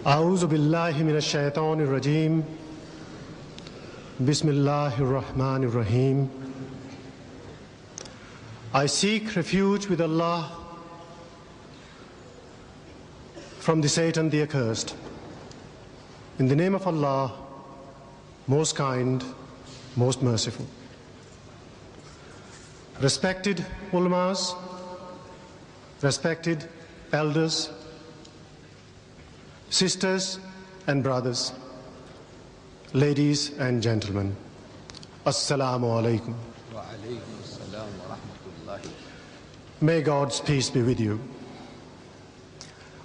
أعوذ بالله من الشيطان الرجيم بسم الله الرحمن الرحيم. I seek refuge with Allah from the Satan the accursed. In the name of Allah, most kind, most merciful. Respected ulamas, respected elders, sisters and brothers, ladies and gentlemen, Assalamu alaikum. Wa alaikum assalam wa rahmatullahi. May God's peace be with you.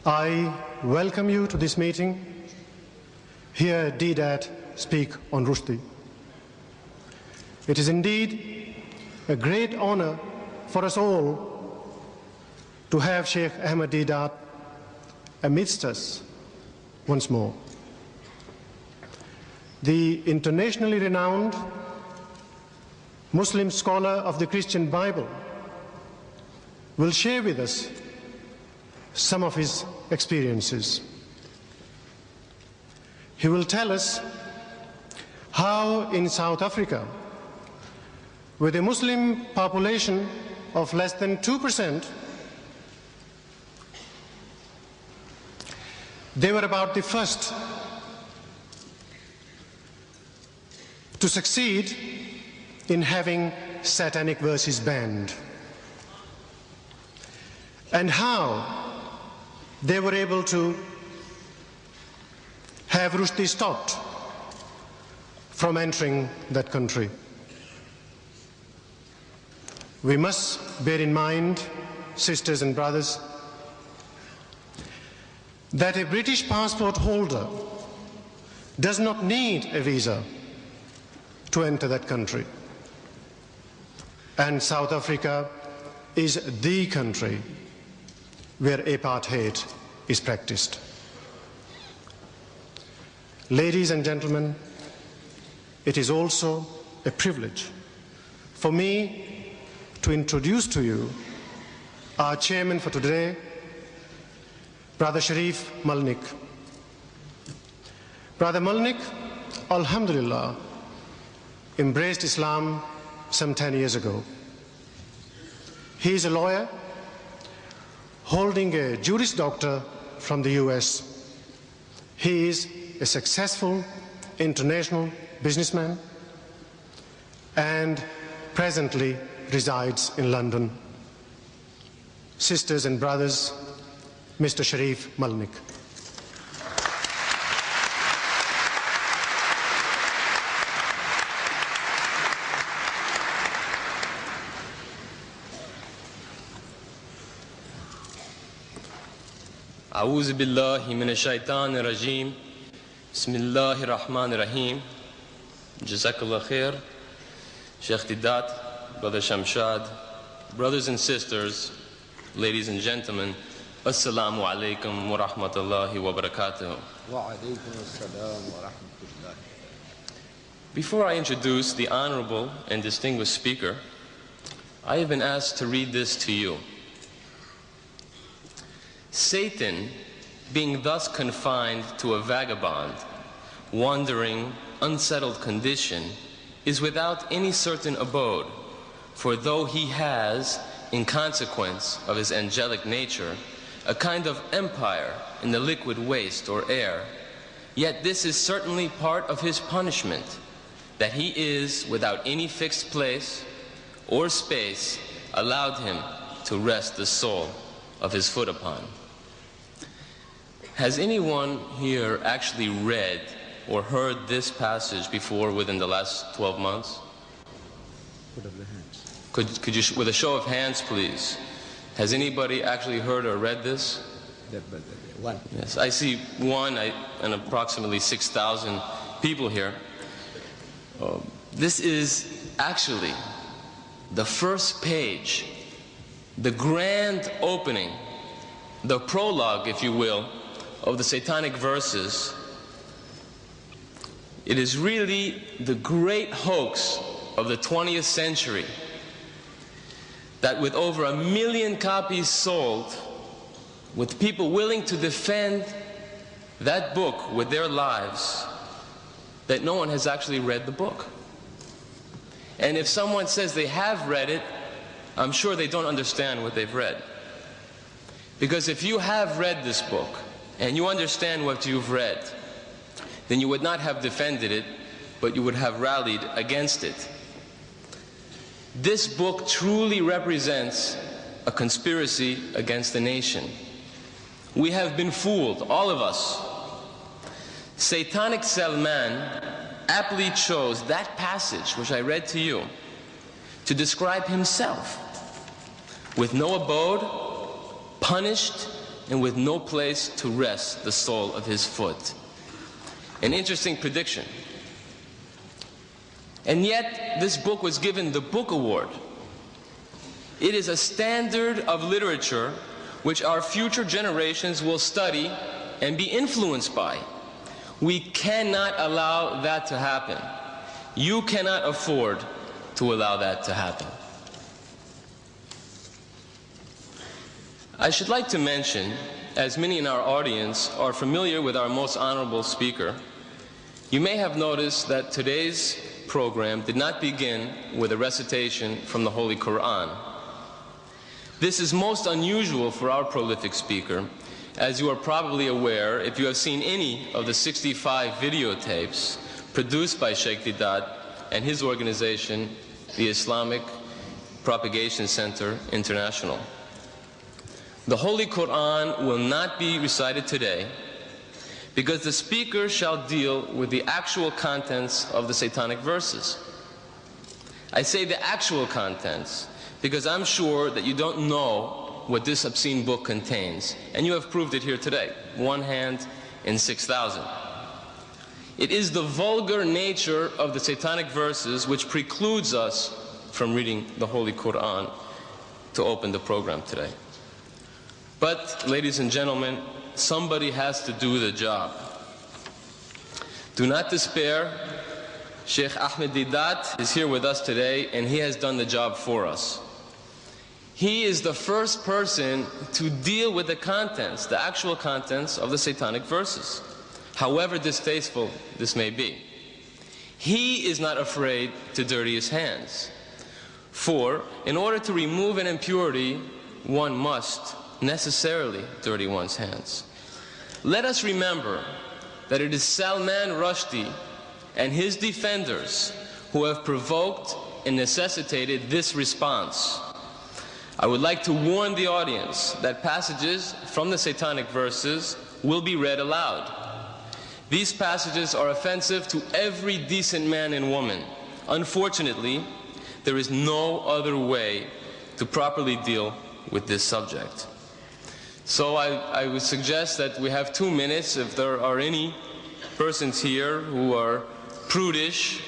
I welcome you to this meeting. Hear Deedat speak on Rushdie. It is indeed a great honor for us all to have Sheikh Ahmad Deedat amidst us once more. The internationally renowned Muslim scholar of the Christian Bible will share with us some of his experiences. He will tell us how in South Africa, with a Muslim population of less than 2%, they were about the first to succeed in having satanic verses banned, and how they were able to have Rushdie stopped from entering that country. We must bear in mind, sisters and brothers, that a British passport holder does not need a visa to enter that country. And South Africa is the country where apartheid is practiced. Ladies and gentlemen, it is also a privilege for me to introduce to you our chairman for today, Brother Sharif Malnik. Brother Malnik, alhamdulillah, embraced Islam some 10 years ago. He is a lawyer holding a Juris Doctor from the US. He is a successful international businessman and presently resides in London. Sisters and brothers, Mr. Sharif Malnik. أعوذ بالله من الشيطان الرجيم بسم الله الرحمن الرحيم. Jazakallah khair. Sheikh Deidat, Brother Shamshad, brothers and sisters, ladies and gentlemen, Assalamu alaikum wa rahmatullahi wa barakatuh. Wa alaikum assalam wa rahmatullahi. Before I introduce the honorable and distinguished speaker, I have been asked to read this to you. Satan, being thus confined to a vagabond, wandering, unsettled condition, is without any certain abode, for though he has, in consequence of his angelic nature, a kind of empire in the liquid waste or air, yet this is certainly part of his punishment, that he is, without any fixed place or space, allowed him to rest the sole of his foot upon. Has anyone here actually read or heard this passage before within the last 12 months? Put up the hands. Could you, with a show of hands, please, has anybody actually heard or read this? One. Yes, I see one and approximately 6,000 people here. This is actually the first page, the grand opening, the prologue, if you will, of the satanic verses. It is really the great hoax of the 20th century that with over 1 million copies sold, with people willing to defend that book with their lives that no one has actually read the book. And if someone says they have read it, I'm sure they don't understand what they've read. Because if you have read this book and you understand what you've read, then you would not have defended it, but you would have rallied against it. This book truly represents a conspiracy against the nation. We have been fooled, all of us. Satanic Salman aptly chose that passage, which I read to you, to describe himself with no abode, punished, and with no place to rest the sole of his foot. An interesting prediction. And yet, this book was given the Book Award. It is a standard of literature which our future generations will study and be influenced by. We cannot allow that to happen. You cannot afford to allow that to happen. I should like to mention, as many in our audience are familiar with our most honorable speaker, you may have noticed that today's program did not begin with a recitation from the Holy Quran. This is most unusual for our prolific speaker, as you are probably aware if you have seen any of the 65 videotapes produced by Sheikh Deidat and his organization, the Islamic Propagation Center International. The Holy Quran will not be recited today because the speaker shall deal with the actual contents of the satanic verses. I say the actual contents because I'm sure that you don't know what this obscene book contains, and you have proved it here today, one hand in 6,000. It is the vulgar nature of the satanic verses which precludes us from reading the Holy Quran to open the program today. But, ladies and gentlemen, somebody has to do the job. Do not despair. Sheikh Ahmed Deidat is here with us today, and he has done the job for us. He is the first person to deal with the contents, the actual contents of the satanic verses, however distasteful this may be. He is not afraid to dirty his hands. For, in order to remove an impurity, one must necessarily dirty one's hands. Let us remember that it is Salman Rushdie and his defenders who have provoked and necessitated this response. I would like to warn the audience that passages from the satanic verses will be read aloud. These passages are offensive to every decent man and woman. Unfortunately, there is no other way to properly deal with this subject. So I would suggest that we have 2 minutes. If there are any persons here who are prudish,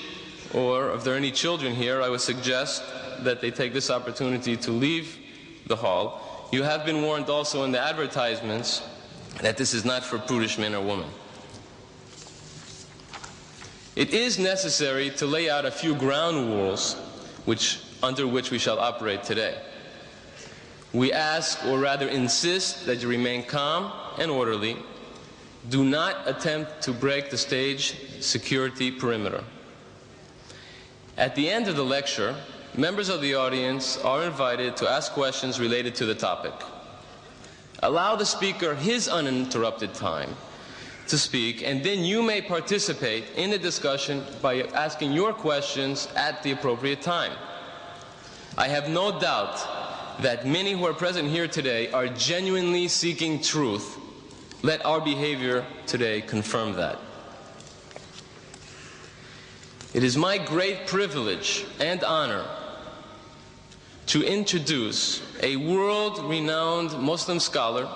or if there are any children here, I would suggest that they take this opportunity to leave the hall. You have been warned also in the advertisements that this is not for prudish men or women. It is necessary to lay out a few ground rules under which we shall operate today. We ask, or rather insist, that you remain calm and orderly. Do not attempt to break the stage security perimeter. At the end of the lecture, members of the audience are invited to ask questions related to the topic. Allow the speaker his uninterrupted time to speak, and then you may participate in the discussion by asking your questions at the appropriate time. I have no doubt that many who are present here today are genuinely seeking truth. Let our behavior today confirm that. It is my great privilege and honor to introduce a world-renowned Muslim scholar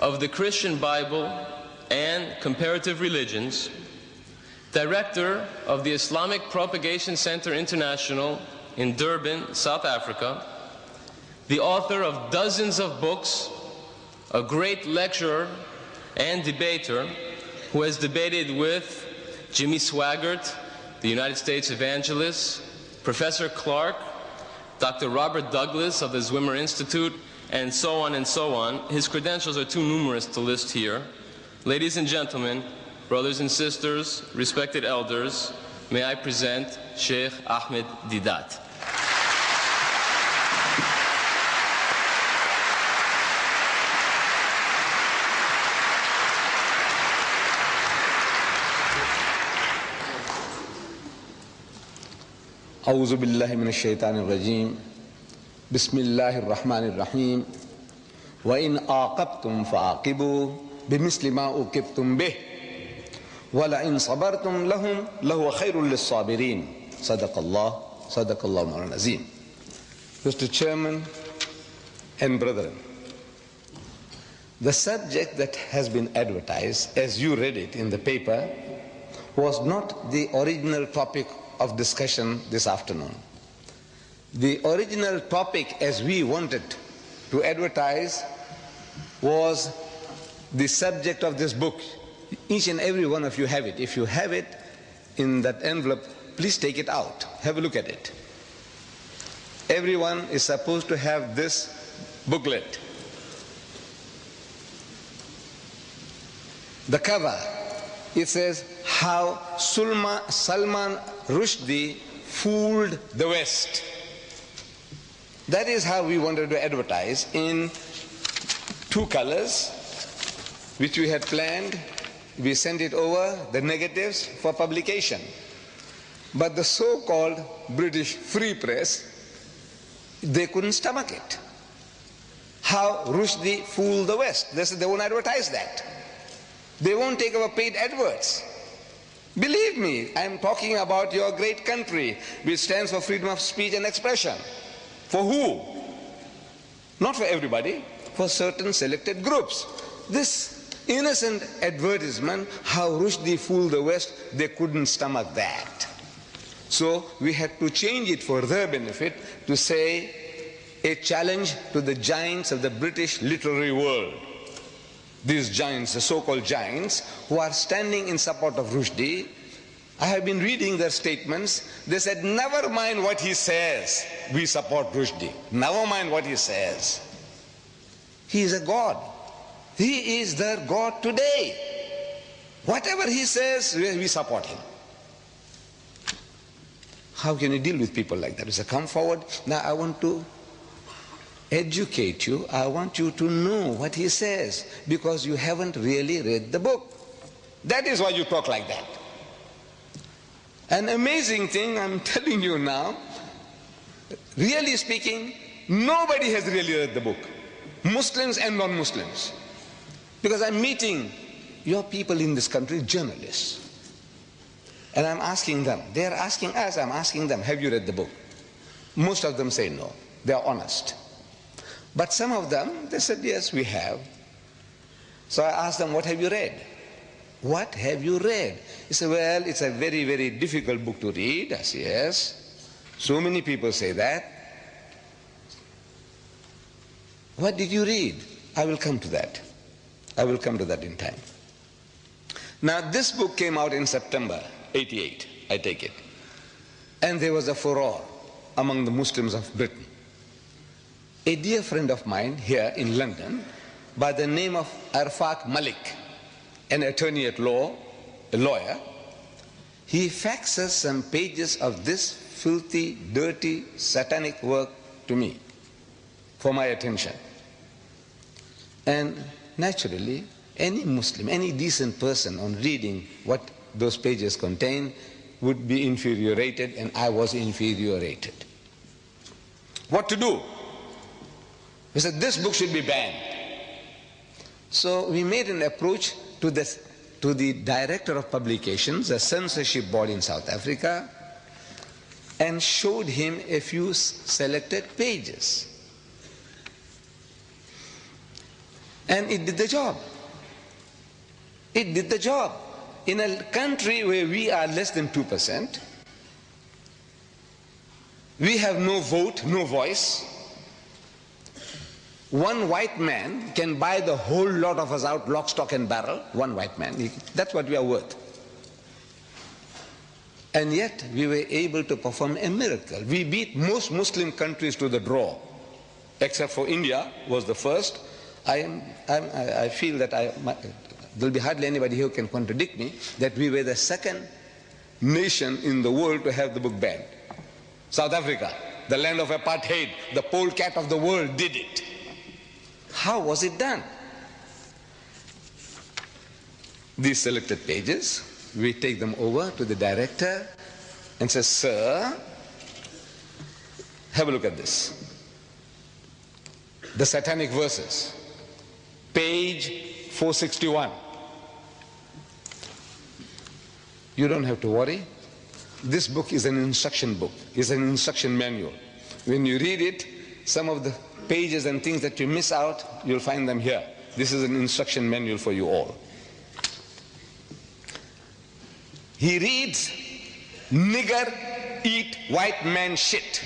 of the Christian Bible and comparative religions, director of the Islamic Propagation Center International in Durban, South Africa, the author of dozens of books, a great lecturer and debater who has debated with Jimmy Swaggart, the United States evangelist, Professor Clark, Dr. Robert Douglas of the Zwimmer Institute, and so on and so on. His credentials are too numerous to list here. Ladies and gentlemen, brothers and sisters, respected elders, may I present Sheikh Ahmed Deidat. أعوذ بالله من الشيطان الرجيم بسم الله الرحمن الرحيم وإن عاقبتم فعاقبوا بمثل ما عوقبتم به ولئن صبرتم لهو خير للصابرين صدق الله مولانا العظيم. Mr. Chairman and brethren, the subject that has been advertised, as you read it in the paper, was not the original topic of discussion this afternoon. The original topic, as we wanted to advertise, was the subject of this book. Each and every one of you have it. If you have it in that envelope, please take it out. Have a look at it. Everyone is supposed to have this booklet. The cover, it says, How Salman Rushdie Fooled the West. That is how we wanted to advertise, in two colors, which we had planned. We sent it over, the negatives, for publication. But the so-called British Free Press, they couldn't stomach it. How Rushdie fooled the West. They said they won't advertise that. They won't take our paid adverts. Believe me, I'm talking about your great country, which stands for freedom of speech and expression. For who? Not for everybody, for certain selected groups. This innocent advertisement, how Rushdie fooled the West, they couldn't stomach that. So we had to change it for their benefit to say, a challenge to the giants of the British literary world. These giants, the so-called giants, who are standing in support of Rushdie, I have been reading their statements. They said, never mind what he says, we support Rushdie. Never mind what he says. He is a god. He is their god today. Whatever he says, we support him. How can you deal with people like that? We say, come forward. Now I want to educate you. I want you to know what he says, because you haven't really read the book. That is why you talk like that. An amazing thing, I'm telling you now, really speaking, nobody has really read the book. Muslims and non-Muslims. Because I'm meeting your people in this country, journalists. And I'm asking them, they're asking us, I'm asking them, have you read the book? Most of them say no. They're honest. But some of them, they said, yes, we have. So I asked them, what have you read? What have you read? He said, well, it's a very, very difficult book to read. I said, yes. So many people say that. What did you read? I will come to that. I will come to that in time. Now, this book came out in September 88, I take it. And there was a furore among the Muslims of Britain. A dear friend of mine here in London, by the name of Arfaq Malik, an attorney at law, a lawyer, he faxes some pages of this filthy, dirty, satanic work to me for my attention. And naturally, any Muslim, any decent person on reading what those pages contain would be infuriated, and I was infuriated. What to do? He said, this book should be banned. So we made an approach to the director of publications, the censorship board in South Africa, and showed him a few selected pages. And it did the job. It did the job. In a country where we are less than 2%, we have no vote, no voice. One white man can buy the whole lot of us out, lock, stock and barrel. One white man. That's what we are worth. And yet we were able to perform a miracle. We beat most Muslim countries to the draw, except for India was the first. I feel that There'll be hardly anybody here who can contradict me that we were the second nation in the world to have the book banned. South Africa, the land of apartheid, the polecat of the world, did it. How was it done? These selected pages, we take them over to the director and say, sir, have a look at this. The Satanic Verses, page 461. You don't have to worry. This book is an instruction book, is an instruction manual. When you read it, some of the pages and things that you miss out, you'll find them here. This is an instruction manual for you all. He reads, nigger eat white man shit.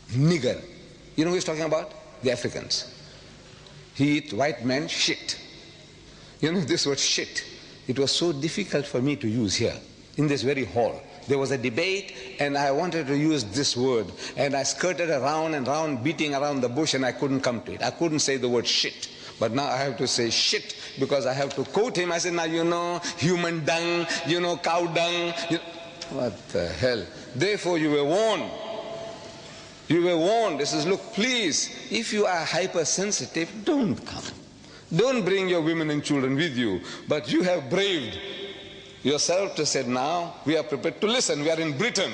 Nigger. You know who he's talking about? The Africans. He eat white man shit. You know this word shit. It was so difficult for me to use here, in this very hall. There was a debate and I wanted to use this word and I skirted around and around, beating around the bush, and I couldn't come to it. I couldn't say the word shit. But now I have to say shit because I have to quote him. I said, now you know, human dung, you know, cow dung. What the hell? Therefore you were warned. You were warned. This is, look, please, if you are hypersensitive, don't come. Don't bring your women and children with you. But you have braved yourself to say, now we are prepared to listen. We are in Britain.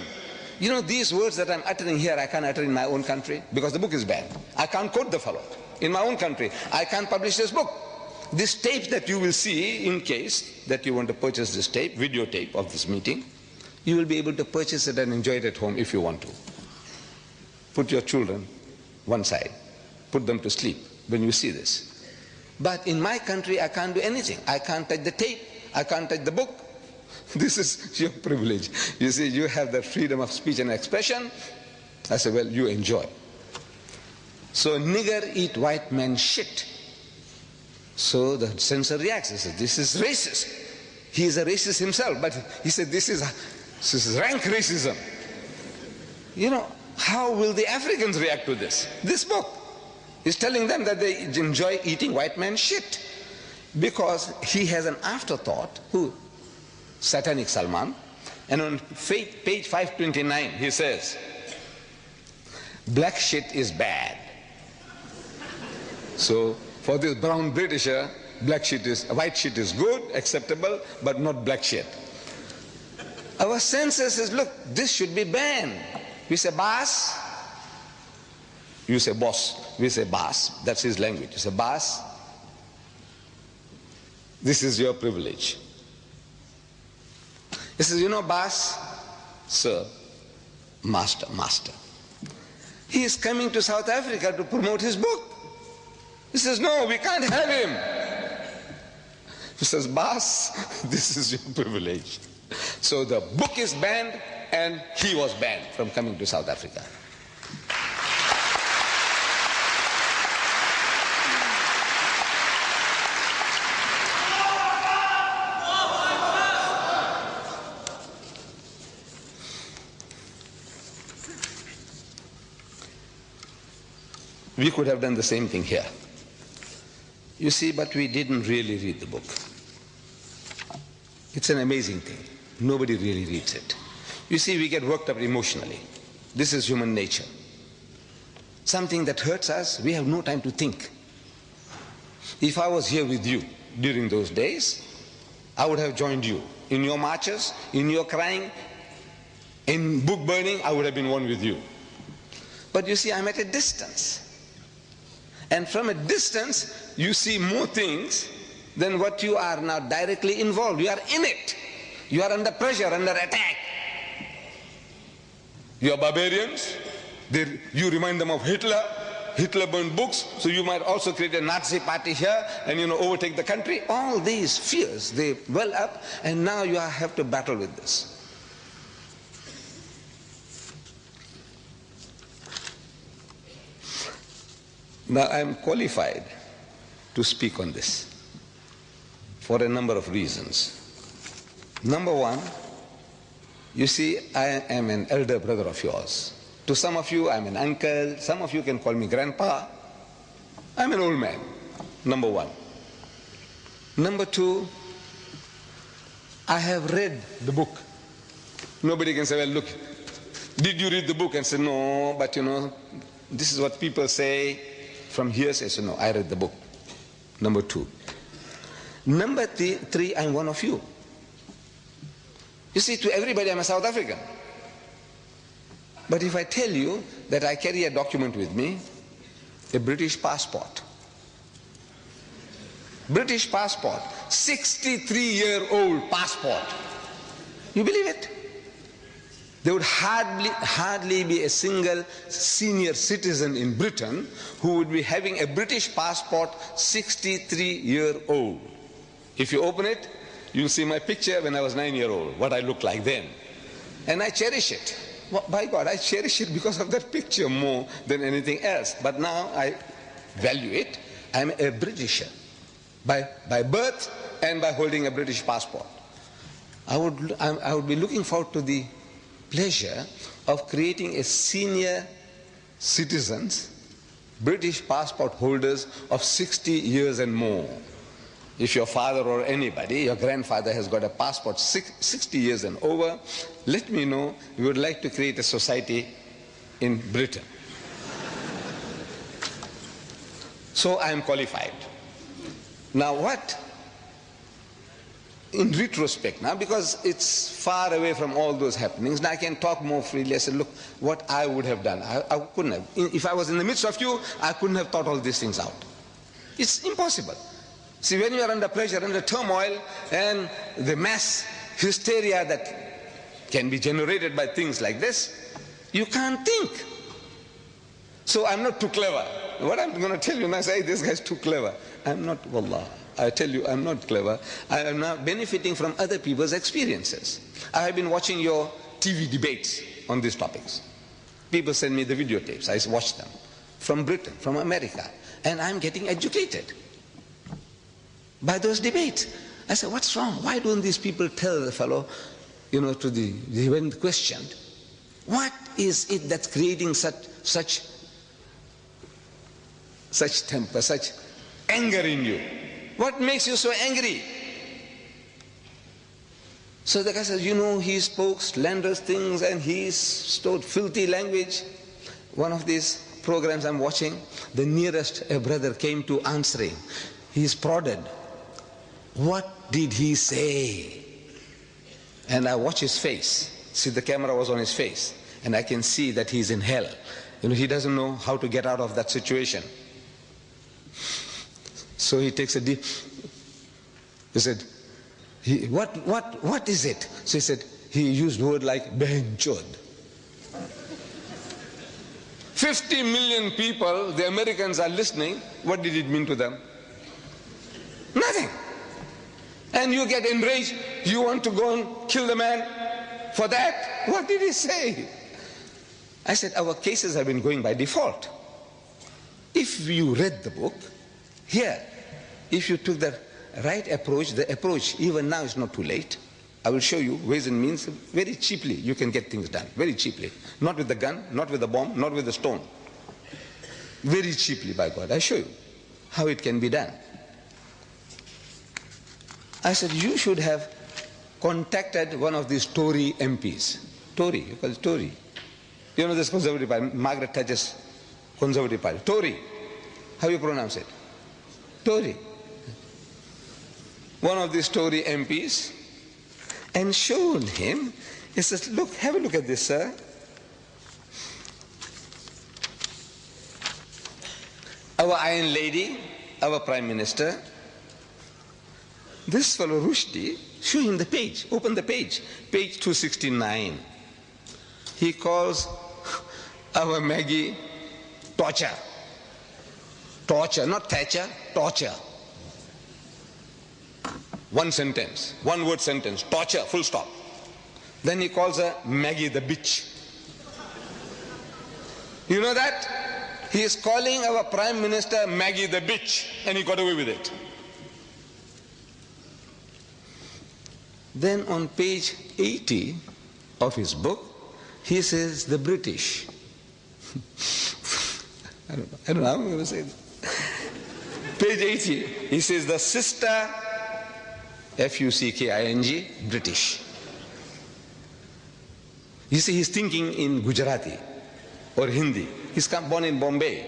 You know, these words that I'm uttering here, I can't utter in my own country because the book is banned. I can't quote the fellow. In my own country, I can't publish this book. This tape that you will see, in case that you want to purchase this tape, videotape of this meeting, you will be able to purchase it and enjoy it at home if you want to. Put your children one side. Put them to sleep when you see this. But in my country, I can't do anything. I can't touch the tape. I can't touch the book. This is your privilege. You see, you have the freedom of speech and expression. I say, well, you enjoy. So nigger eat white man shit. So the censor reacts. He says, this is racist. He is a racist himself, but he said, this is rank racism. You know, how will the Africans react to this? This book is telling them that they enjoy eating white man shit. Because he has an afterthought, who? Satanic Salman. And on page 529 he says, black shit is bad. So for this brown Britisher, white shit is good, acceptable, but not black shit. Our censor says, look, this should be banned. We say boss, you say boss, we say boss, that's his language. You say boss, this is your privilege. He says, you know, boss, sir, master, master. He is coming to South Africa to promote his book. He says, no, we can't have him. He says, boss, this is your privilege. So the book is banned and he was banned from coming to South Africa. We could have done the same thing here. You see, but we didn't really read the book. It's an amazing thing. Nobody really reads it. You see, we get worked up emotionally. This is human nature. Something that hurts us, we have no time to think. If I was here with you during those days, I would have joined you. In your marches, in your crying, in book burning, I would have been one with you. But you see, I'm at a distance. And from a distance, you see more things than what you are now directly involved. You are in it. You are under pressure, under attack. You are barbarians. You remind them of Hitler. Hitler burned books, so you might also create a Nazi party here and, you know, overtake the country. All these fears, they well up, and now you have to battle with this. Now I am qualified to speak on this for a number of reasons. Number one, you see, I am an elder brother of yours. To some of you, I'm an uncle. Some of you can call me grandpa. I'm an old man. number one. Number two, I have read the book. Nobody can say, well, look, did you read the book? And say, no, but this is what people say from hearsay. So no, I read the book. Number two. Number three, I'm one of you. You see, to everybody, I'm a South African. But if I tell you that I carry a document with me, a British passport, 63-year-old passport, you believe it? There would hardly be a single senior citizen in Britain who would be having a British passport 63-year-old. If you open it, you'll see my picture when I was 9-year-old, what I looked like then. And I cherish it. Well, by God, I cherish it because of that picture more than anything else. But now I value it. I'm a Britisher by birth and by holding a British passport. I would be looking forward to the pleasure of creating a senior citizens, British passport holders of 60 years and more. If your father or anybody, your grandfather has got a passport 60 years and over, let me know. We would like to create a society in Britain. So I am qualified. Now what? In retrospect now, because it's far away from all those happenings, now I can talk more freely. I said, look, what I would have done. I couldn't have. If I was in the midst of you, I couldn't have thought all these things out. It's impossible. See, when you are under pressure, under turmoil, and the mass hysteria that can be generated by things like this, you can't think. So I'm not too clever. What I'm going to tell you now, say this guy's too clever. I'm not, wallah. I tell you, I'm not clever. I am now benefiting from other people's experiences. I have been watching your TV debates on these topics. People send me the videotapes. I watch them. From Britain, from America. And I'm getting educated by those debates. I said, what's wrong? Why don't these people tell the fellow, when questioned, what is it that's creating such temper, such anger in you? What makes you so angry? So the guy says, he spoke slanderous things and he stowed filthy language. One of these programs I'm watching, the nearest a brother came to answering. He's prodded. What did he say? And I watch his face. See, the camera was on his face. And I can see that he's in hell. He doesn't know how to get out of that situation. So he takes a deep, he said, what is it? So he said, he used word like benchod. 50 million people, the Americans are listening. What did it mean to them? Nothing. And you get enraged. You want to go and kill the man for that? What did he say? I said, our cases have been going by default. If you read the book, here, if you took the right approach, the approach even now is not too late. I will show you ways and means. Very cheaply you can get things done, very cheaply. Not with the gun, not with the bomb, not with the stone. Very cheaply, by God. I show you how it can be done. I said, you should have contacted one of these Tory MPs. Tory, you call it Tory. You know this Conservative Party, Margaret Thatcher's Conservative Party. Tory. How you pronounce it? Tory. One of these Tory MPs, and shown him, he says, look, have a look at this, sir. Our Iron Lady, our Prime Minister, this fellow Rushdie, show him the page, open the page 269. He calls our Maggie torture. Torture, not Thatcher, torture. One sentence, one word sentence, torture, full stop. Then he calls her Maggie the bitch. You know that? He is calling our Prime Minister Maggie the bitch, and he got away with it. Then on page 80 of his book, he says the British. I don't know how I'm going to say this. Page 80, he says the sister, F-U-C-K-I-N-G, British. You see, he's thinking in Gujarati or Hindi. He's born in Bombay.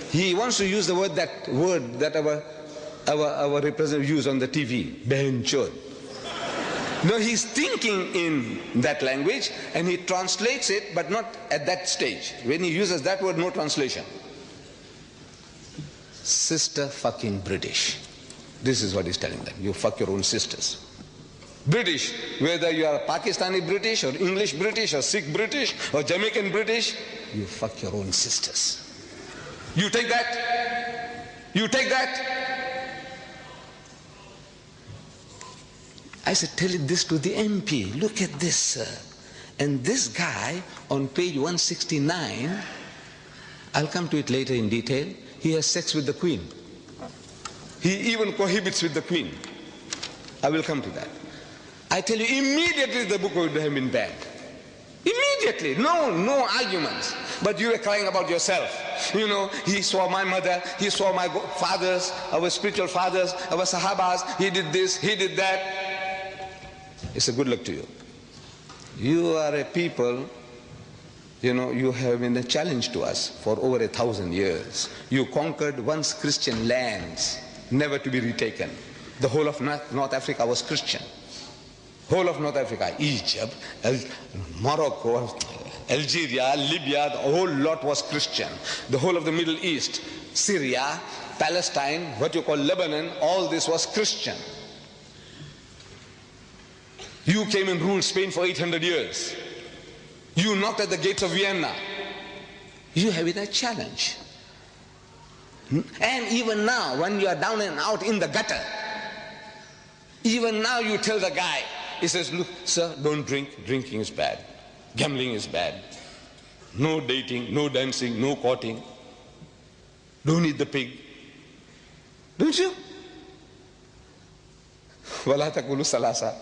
He wants to use the word that our representative used on the TV, Behin Chod. No, he's thinking in that language and he translates it, but not at that stage. When he uses that word, no translation. Sister fucking British. This is what he's telling them. You fuck your own sisters. British, whether you are Pakistani British or English British or Sikh British or Jamaican British, you fuck your own sisters. You take that? You take that? I said, tell this to the MP. Look at this, sir. And this guy on page 169, I'll come to it later in detail, he has sex with the Queen. He even cohabits with the Queen. I will come to that. I tell you, immediately the book would have been banned. Immediately. No arguments. But you were crying about yourself. You know, he saw my mother, he saw my fathers, our spiritual fathers, our Sahabas, he did this, he did that. It's a good luck to you. You are a people, you know, you have been a challenge to us for over 1,000 years. You conquered once Christian lands, never to be retaken. The whole of North Africa was Christian. Whole of North Africa, Egypt, Morocco, Algeria, Libya, the whole lot was Christian. The whole of the Middle East, Syria, Palestine, what you call Lebanon, all this was Christian. You came and ruled Spain for 800 years. You knocked at the gates of Vienna. You have it a challenge. And even now, when you are down and out in the gutter, even now you tell the guy, he says, look, sir, don't drink. Drinking is bad. Gambling is bad. No dating, no dancing, no courting. Don't eat the pig. Don't you? Wala taqulu salasa.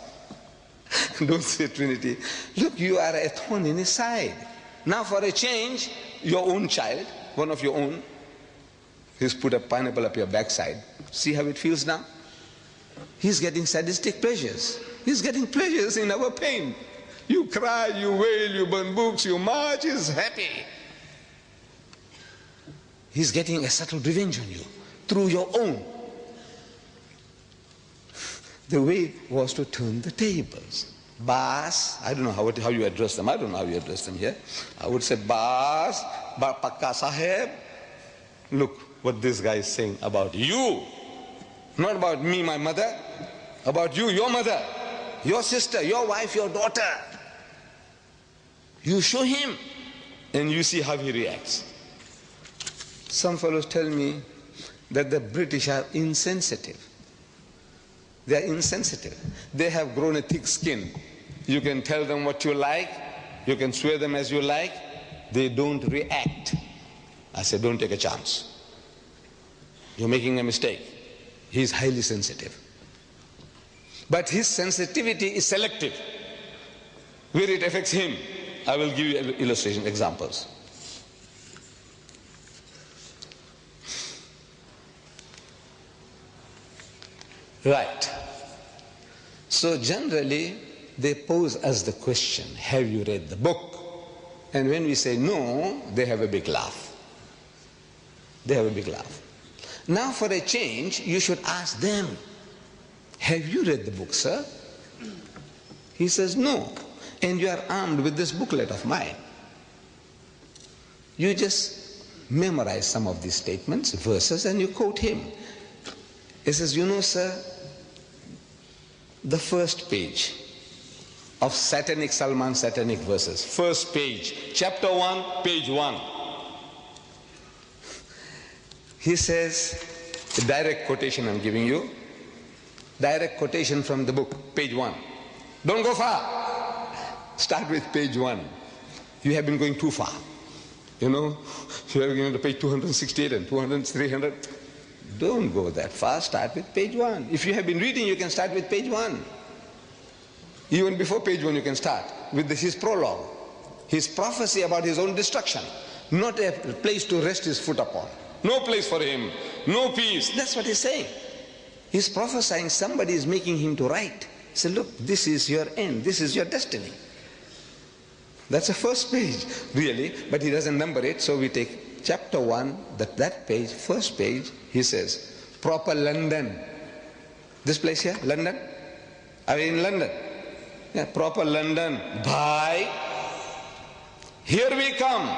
Don't say Trinity. Look, you are a thorn in his side. Now for a change, your own child, one of your own, he's put a pineapple up your backside. See how it feels now? He's getting sadistic pleasures. He's getting pleasures in our pain. You cry, you wail, you burn books, you march, he's happy. He's getting a subtle revenge on you through your own. The way was to turn the tables. Bas, I don't know how you address them. I don't know how you address them here. I would say, Bas, Pakka Saheb, look what this guy is saying about you. Not about me, my mother, about you, your mother, your sister, your wife, your daughter. You show him and you see how he reacts. Some fellows tell me that the British are insensitive. They are insensitive. They have grown a thick skin. You can tell them what you like, you can swear them as you like, they don't react. I said, don't take a chance. You're making a mistake. He's highly sensitive. But his sensitivity is selective. Where it affects him, I will give you illustration, examples. Right. So generally, they pose us the question, have you read the book? And when we say no, they have a big laugh. They have a big laugh. Now for a change, you should ask them, have you read the book, sir? He says, no. And you are armed with this booklet of mine. You just memorize some of these statements, verses, and you quote him. He says, you know, sir, the first page of Salman satanic verses, first page, chapter 1, page 1. He says, a direct quotation I'm giving you, direct quotation from the book, page 1. Don't go far. Start with page 1. You have been going too far. You know, you have been to page 268 and 200, 300. Don't go that far. Start with page 1. If you have been reading, you can start with page 1. Even before page 1, you can start with his prologue, his prophecy about his own destruction. Not a place to rest his foot upon. No place for him. no peace. That's what he's saying. He's prophesying somebody is making him to write. He said, look, this is your end. This is your destiny. That's the first page, really, but he doesn't number it, so we take chapter 1, that page, first page, he says, proper London. This place here, London? Are we in London? Yeah, proper London. Bye. Here we come.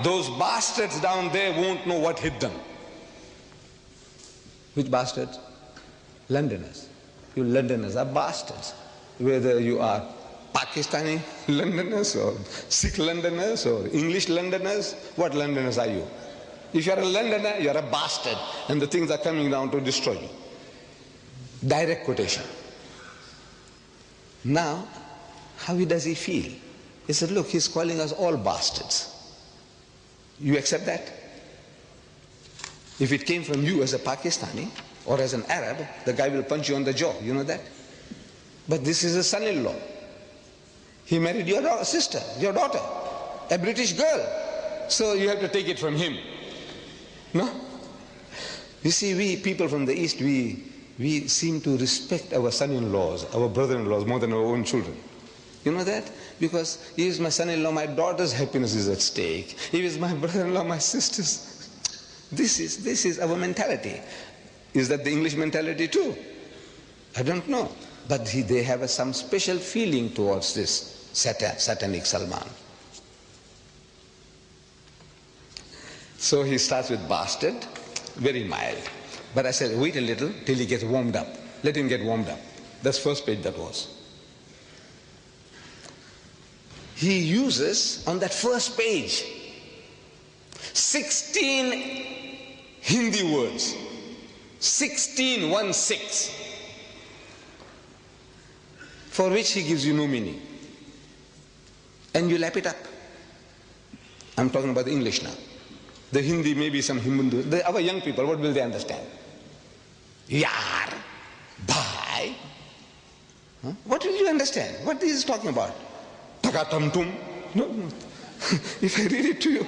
Those bastards down there won't know what hit them. Which bastards? Londoners. You Londoners are bastards. Whether you are Pakistani Londoners or Sikh Londoners or English Londoners, what Londoners are you? If you're a Londoner, you're a bastard, and the things are coming down to destroy you. Direct quotation. Now, how does he feel? He said, look, he's calling us all bastards. You accept that? If it came from you as a Pakistani or as an Arab, the guy will punch you on the jaw. You know that? But this is a son-in-law. He married your sister, your daughter, a British girl. So you have to take it from him. No? You see, we people from the East, we seem to respect our son-in-laws, our brother-in-laws more than our own children. You know that? Because he is my son-in-law, my daughter's happiness is at stake. He is my brother-in-law, my sister's. This is our mentality. Is that the English mentality too? I don't know. But they have some special feeling towards this satanic Salman. So he starts with bastard, very mild. But I said, wait a little till he gets warmed up. Let him get warmed up. That's first page that was. He uses, on that first page, 16 Hindi words. 16, 1-6. For which he gives you no meaning. And you lap it up. I'm talking about the English now. The Hindi, maybe some Hindu. Our young people, what will they understand? Yar, bhai. Huh? What will you understand? What is he talking about? Takatamtum. No. If I read it to you,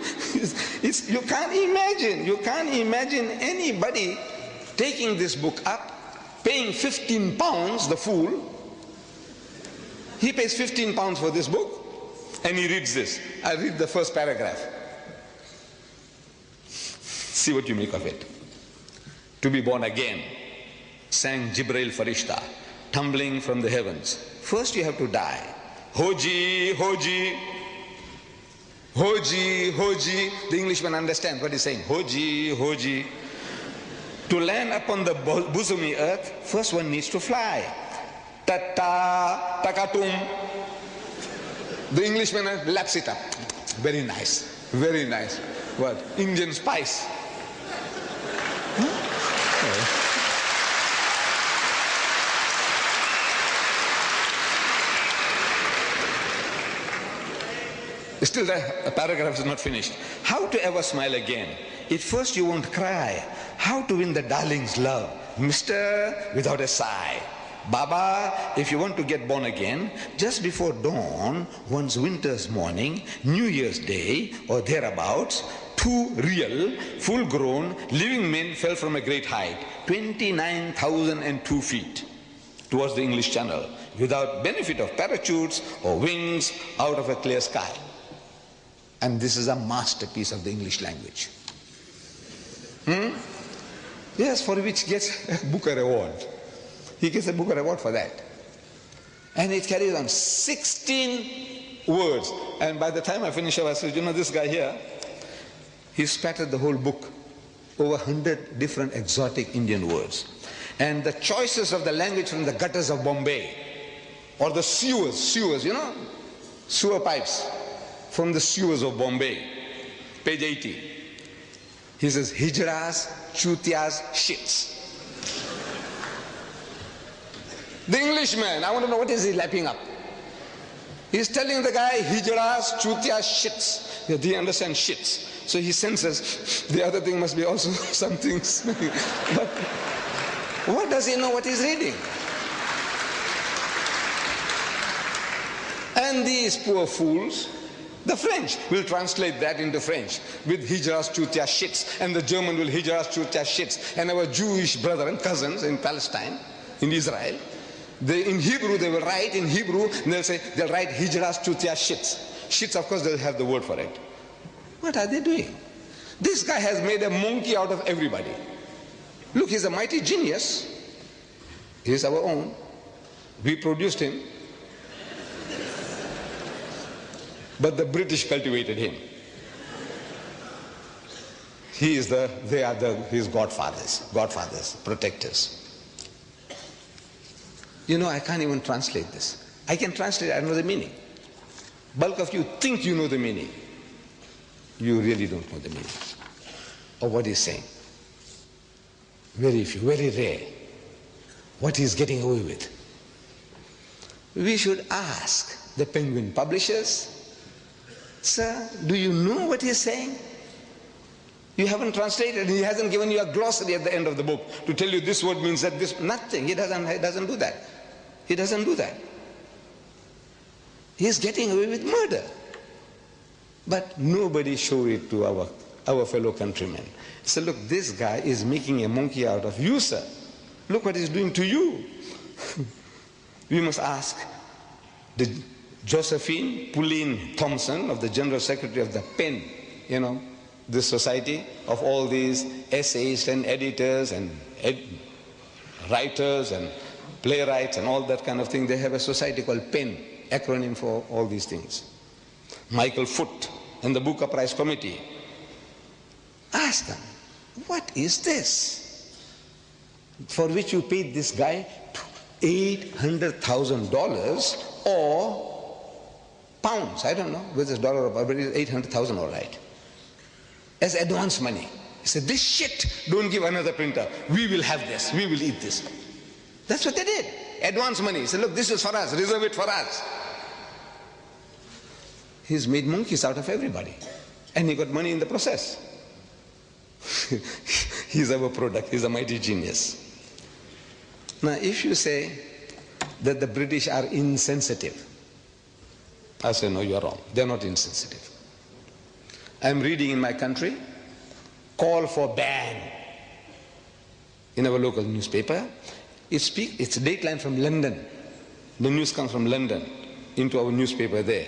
you can't imagine. You can't imagine anybody taking this book up, paying 15 pounds, the fool. He pays 15 pounds for this book, and he reads this. I read the first paragraph. See what you make of it. To be born again, sang Jibreel Farishta, tumbling from the heavens. First you have to die. Hoji, hoji, hoji, hoji. The Englishman understands what he's saying. Hoji, hoji. To land upon the bosomy earth, first one needs to fly. Tata, takatum. The Englishman laps it up. Very nice, very nice. What? Indian spice. Still the paragraph is not finished. How to ever smile again? At first you won't cry. How to win the darling's love? Mister, without a sigh. Baba, if you want to get born again, just before dawn, one's winter's morning, New Year's Day, or thereabouts, two real, full-grown, living men fell from a great height, 29,002 feet, towards the English Channel, without benefit of parachutes or wings, out of a clear sky. And this is a masterpiece of the English language. Yes, for which gets a Booker Award. He gets a Booker Award for that. And it carries on 16 words. And by the time I finish up, I said, you know, this guy here, he spattered the whole book, over 100 different exotic Indian words. And the choices of the language from the gutters of Bombay, or the sewers, you know, sewer pipes from the sewers of Bombay. Page 80. He says, hijras, chutias, shits. The Englishman, I want to know what is he lapping up. He's telling the guy, hijras, chutias, shits. Yeah, do you understand shits? So he senses the other thing must be also something smelling. But what does he know what he's reading? And these poor fools, The French will translate that into French with Hijras Chutia shits, and the German will Hijras Chutia shits. And our Jewish brother and cousins in Palestine, in Israel, in Hebrew they will write in Hebrew, and they'll write Hijras Chutia shits. Shits, of course, they'll have the word for it. What are they doing? This guy has made a monkey out of everybody. Look, he's a mighty genius. He's our own. We produced him. But the British cultivated him. They are his godfathers, protectors. You know, I can't even translate this. I can translate, I know the meaning. Bulk of you think you know the meaning. You really don't know the meaning of what he's saying. Very few, very rare. What he's getting away with. We should ask the Penguin publishers, sir, do you know what he's saying? You haven't translated, he hasn't given you a glossary at the end of the book to tell you this word means that this, nothing. He doesn't do that. He doesn't do that. He's getting away with murder. But nobody showed it to our fellow countrymen. So look, this guy is making a monkey out of you, sir. Look what he's doing to you. We must ask the Josephine Pauline Thompson of the General Secretary of the PEN, you know, this society of all these essayists and editors and writers and playwrights and all that kind of thing. They have a society called PEN, acronym for all these things. Michael Foote and the Booker Prize Committee. Ask them, what is this? For which you paid this guy $800,000 or pounds, I don't know whether it's dollar or pound, but it's 800,000 all right, as advance money. He said, this shit, don't give another printer. We will have this, we will eat this. That's what they did, advance money. He said, look, this is for us, reserve it for us. He's made monkeys out of everybody. And he got money in the process. He's our product, he's a mighty genius. Now, if you say that the British are insensitive, I say, no, you're wrong. They're not insensitive. I'm reading in my country, call for ban in our local newspaper. It's a dateline from London. The news comes from London into our newspaper there.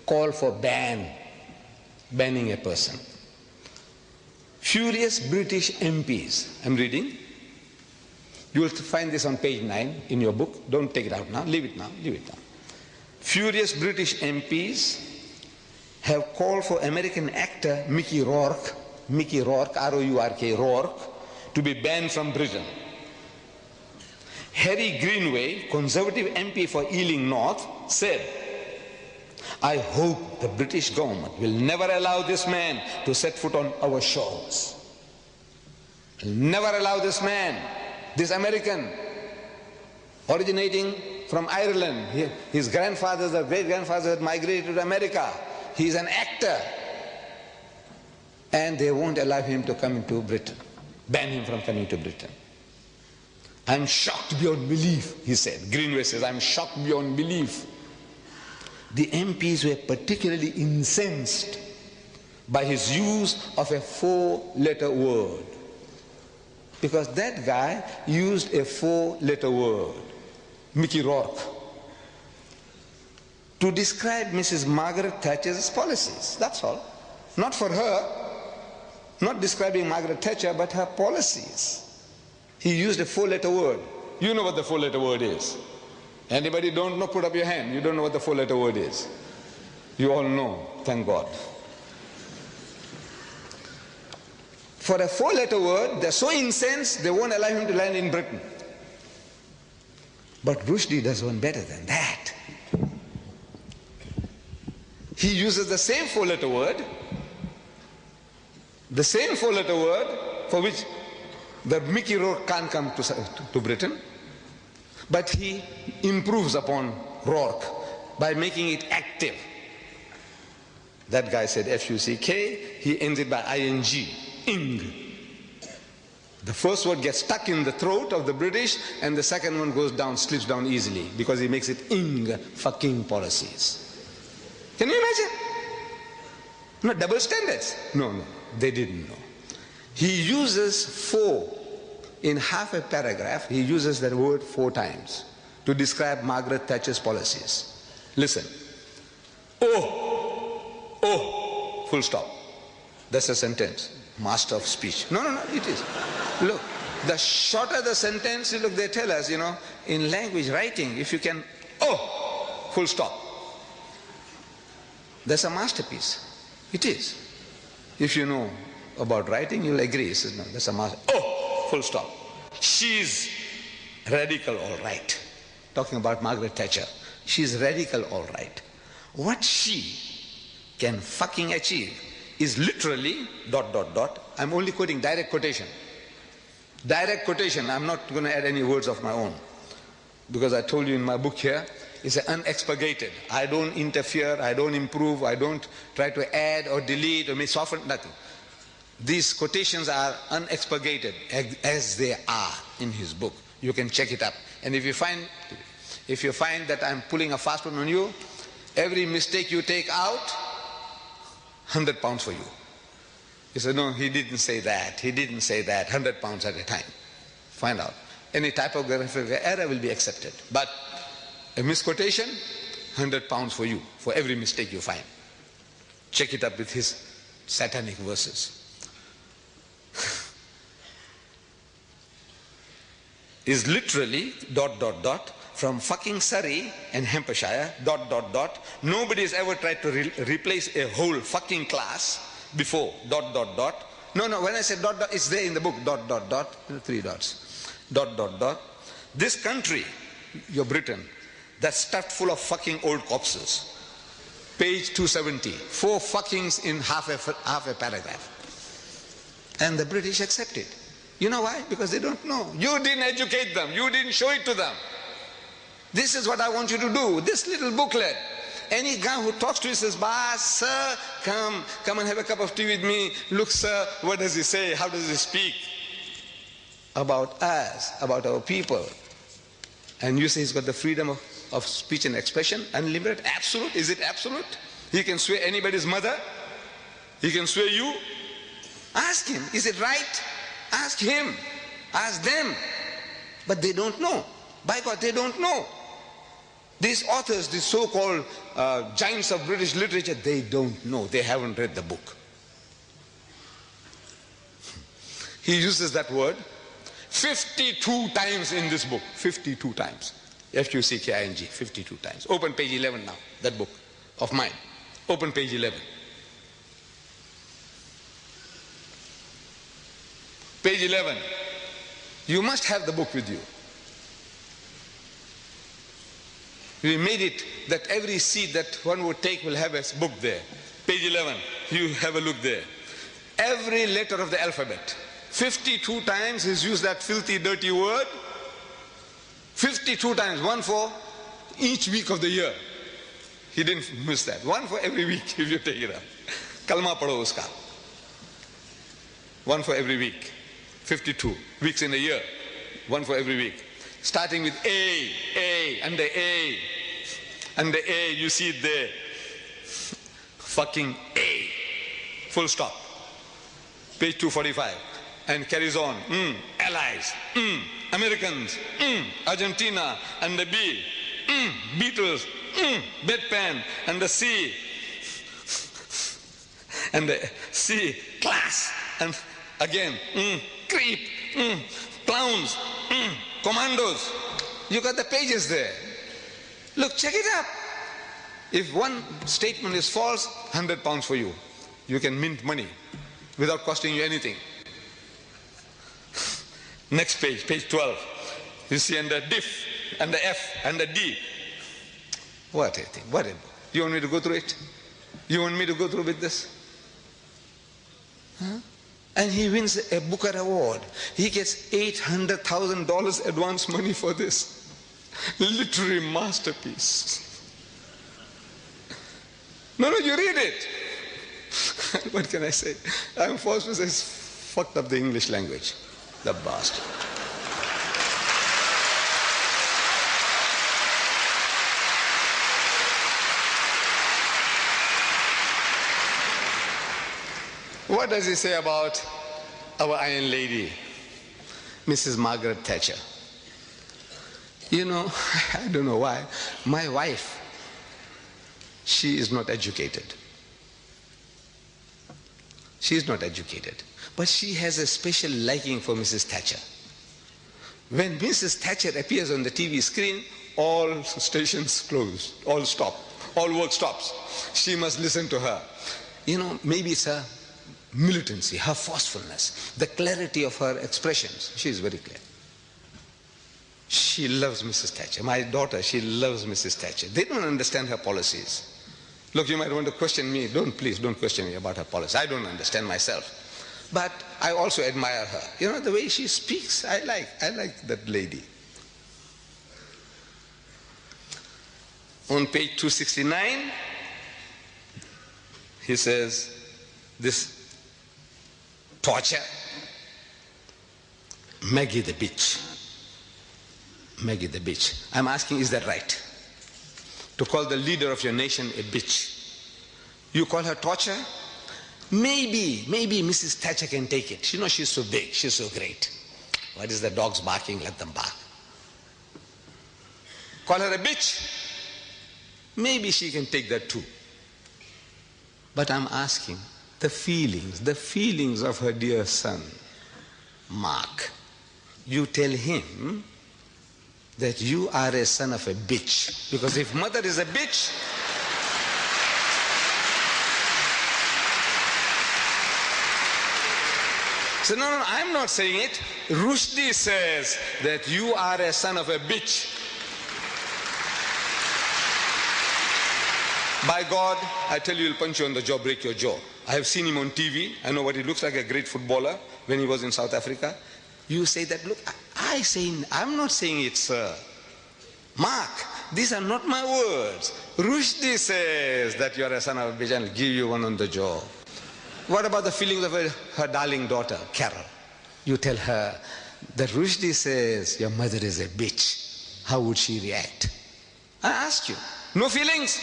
Call for banning a person. Furious British MPs, I'm reading. You will find this on page 9 in your book. Don't take it out now, leave it now, leave it now. Furious British MPs have called for American actor Mickey Rourke, R-O-U-R-K, Rourke, to be banned from Britain. Harry Greenway, Conservative MP for Ealing North, said, I hope the British government will never allow this man to set foot on our shores. Will never allow this man, this American, originating from Ireland. His grandfathers or great-grandfathers had migrated to America. He's an actor. And they won't allow him to come into Britain, ban him from coming to Britain. I'm shocked beyond belief, he said. Greenway says, I'm shocked beyond belief. The MPs were particularly incensed by his use of a 4-letter word. Because that guy used a 4-letter word, Mickey Rourke, to describe Mrs. Margaret Thatcher's policies. That's all. Not for her, not describing Margaret Thatcher, but her policies. He used a 4-letter word. You know what the 4-letter word is. Anybody don't know, put up your hand. You don't know what the 4-letter word is. You all know, thank God. For a 4-letter word, they're so incensed, they won't allow him to land in Britain. But Rushdie does one better than that. He uses the same 4-letter word, for which the Mickey Rourke can't come to Britain, but he improves upon Rourke by making it active. That guy said F-U-C-K, he ends it by I-N-G, ing. The first word gets stuck in the throat of the British, and the second one goes down, slips down easily, because he makes it ing, fucking policies. Can you imagine? No, double standards. No, they didn't know. He uses 4 in half a paragraph. He uses that word 4 times to describe Margaret Thatcher's policies. Listen. Oh, full stop. That's a sentence. Master of speech. No, it is. Look, the shorter the sentence, look, they tell us, in language writing, if you can, full stop. That's a masterpiece. It is. If you know about writing, you'll agree. He says, no, that's a master. Full stop. She's radical, all right. Talking about Margaret Thatcher. She's radical, all right. What she can fucking achieve is literally ... I'm only quoting direct quotation. Direct quotation. I'm not going to add any words of my own. Because I told you in my book here, it's unexpurgated. I don't interfere, I don't improve, I don't try to add or delete or soften, nothing. These quotations are unexpurgated as they are in his book. You can check it up. And if you find that I'm pulling a fast one on you, every mistake you take out, £100 for you. He said, no, he didn't say that, 100 pounds at a time. Find out. Any typographical error will be accepted. But a misquotation, £100 for you, for every mistake you find. Check it up with his satanic verses. Is literally ... from fucking Surrey and Hampshire ... Nobody has ever tried to replace a whole fucking class before ... No, when I say ... it's there in the book ... 3 dots. ... This country, your Britain, that's stuffed full of fucking old corpses. Page 270. 4 fuckings in half a paragraph. And the British accept it. You know why? Because they don't know. You didn't educate them. You didn't show it to them. This is what I want you to do. This little booklet. Any guy who talks to you says, "Boss, sir, come and have a cup of tea with me. Look, sir, what does he say? How does he speak?" About us, about our people. And you say he's got the freedom of speech and expression, unlimited, absolute. Is it absolute? He can swear anybody's mother. He can swear you. Ask him, is it right? Ask him. Ask them. But they don't know. By God, they don't know. These authors, these so-called giants of British literature, they don't know. They haven't read the book. He uses that word 52 times in this book. 52 times. F-U-C-K-I-N-G. 52 times. Open page 11 now. That book of mine. Open page 11. Page 11. You must have the book with you. We made it that every seat that one would take will have a book there. Page 11. You have a look there. Every letter of the alphabet. 52 times he's used that filthy, dirty word. 52 times. One for each week of the year. He didn't miss that. One for every week if you take it up. Kalma padho uska. One for every week. 52 weeks in a year. One for every week. Starting with A, and the A. And the A, you see it there. Fucking A. Full stop. Page 245. And carries on. Allies. Americans. Argentina. And the B. Beatles. Bedpan. And the C. And the C. Class. And again. Creep. Clowns. Commandos. You got the pages there. Look, check it up. If one statement is false, £100 for you. You can mint money without costing you anything. Next page, page 12. You see, and the diff, and the F, and the D. What a thing, what a book. You want me to go through it? You want me to go through with this? Huh? And he wins a Booker Award. He gets $800,000 advance money for this. Literary masterpiece. No, you read it. What can I say? I'm forced to say it's fucked up the English language. The bastard. what does he say about our Iron Lady, Mrs. Margaret Thatcher? You know, I don't know why. My wife, she is not educated. She is not educated. But she has a special liking for Mrs. Thatcher. When Mrs. Thatcher appears on the TV screen, all stations close, all stop, all work stops. She must listen to her. You know, maybe it's her militancy, her forcefulness, the clarity of her expressions. She is very clear. She loves Mrs. Thatcher. My daughter, she loves Mrs. Thatcher. They don't understand her policies. Look, you might want to question me. Please don't question me about her policy. I don't understand myself. But I also admire her. You know, the way she speaks, I like that lady. On page 269, he says, this torture, Maggie the bitch. Maggie the bitch. I'm asking, is that right? To call the leader of your nation a bitch. You call her torture? Maybe Mrs. Thatcher can take it. You know, she's so big, she's so great. What is the dogs barking? Let them bark. Call her a bitch? Maybe she can take that too. But I'm asking, the feelings of her dear son, Mark. You tell him that you are a son of a bitch. Because if mother is a bitch, so no, I'm not saying it. Rushdie says that you are a son of a bitch. By God, I tell you, he'll punch you on the jaw, break your jaw. I have seen him on TV. I know what he looks like, a great footballer when he was in South Africa. You say that, look, I'm not saying it, sir. Mark, these are not my words. Rushdie says that you are a son of a bitch and will give you one on the jaw. What about the feelings of her darling daughter, Carol? You tell her that Rushdie says your mother is a bitch. How would she react? I ask you. No feelings?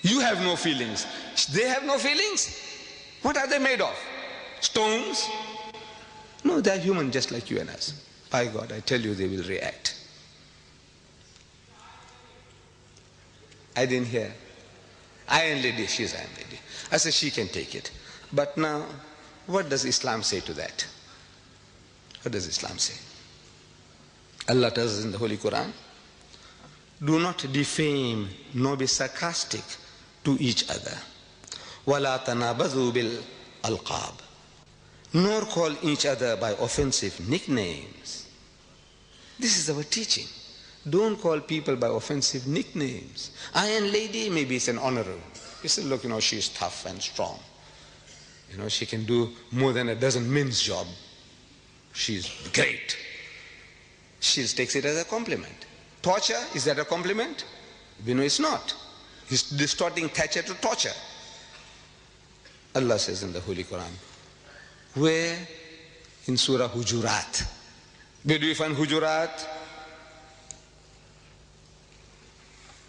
You have no feelings. They have no feelings? What are they made of? Stones? No, they're human just like you and us. By God, I tell you, they will react. I didn't hear. Iron Lady, she's Iron Lady. I said she can take it. But now, what does Islam say to that? What does Islam say? Allah tells us in the Holy Quran, do not defame nor be sarcastic to each other. وَلَا تَنَابَذُوا بِالْأَلْقَابِ. Nor call each other by offensive nicknames. This is our teaching. Don't call people by offensive nicknames. Iron Lady, maybe it's an honorable. You say, look, she's tough and strong. She can do more than a dozen men's job. She's great. She takes it as a compliment. Torture, is that a compliment? It's not. He's distorting Thatcher to torture. Allah says in the Holy Quran, where? In Surah Hujurat. Where do you find Hujurat?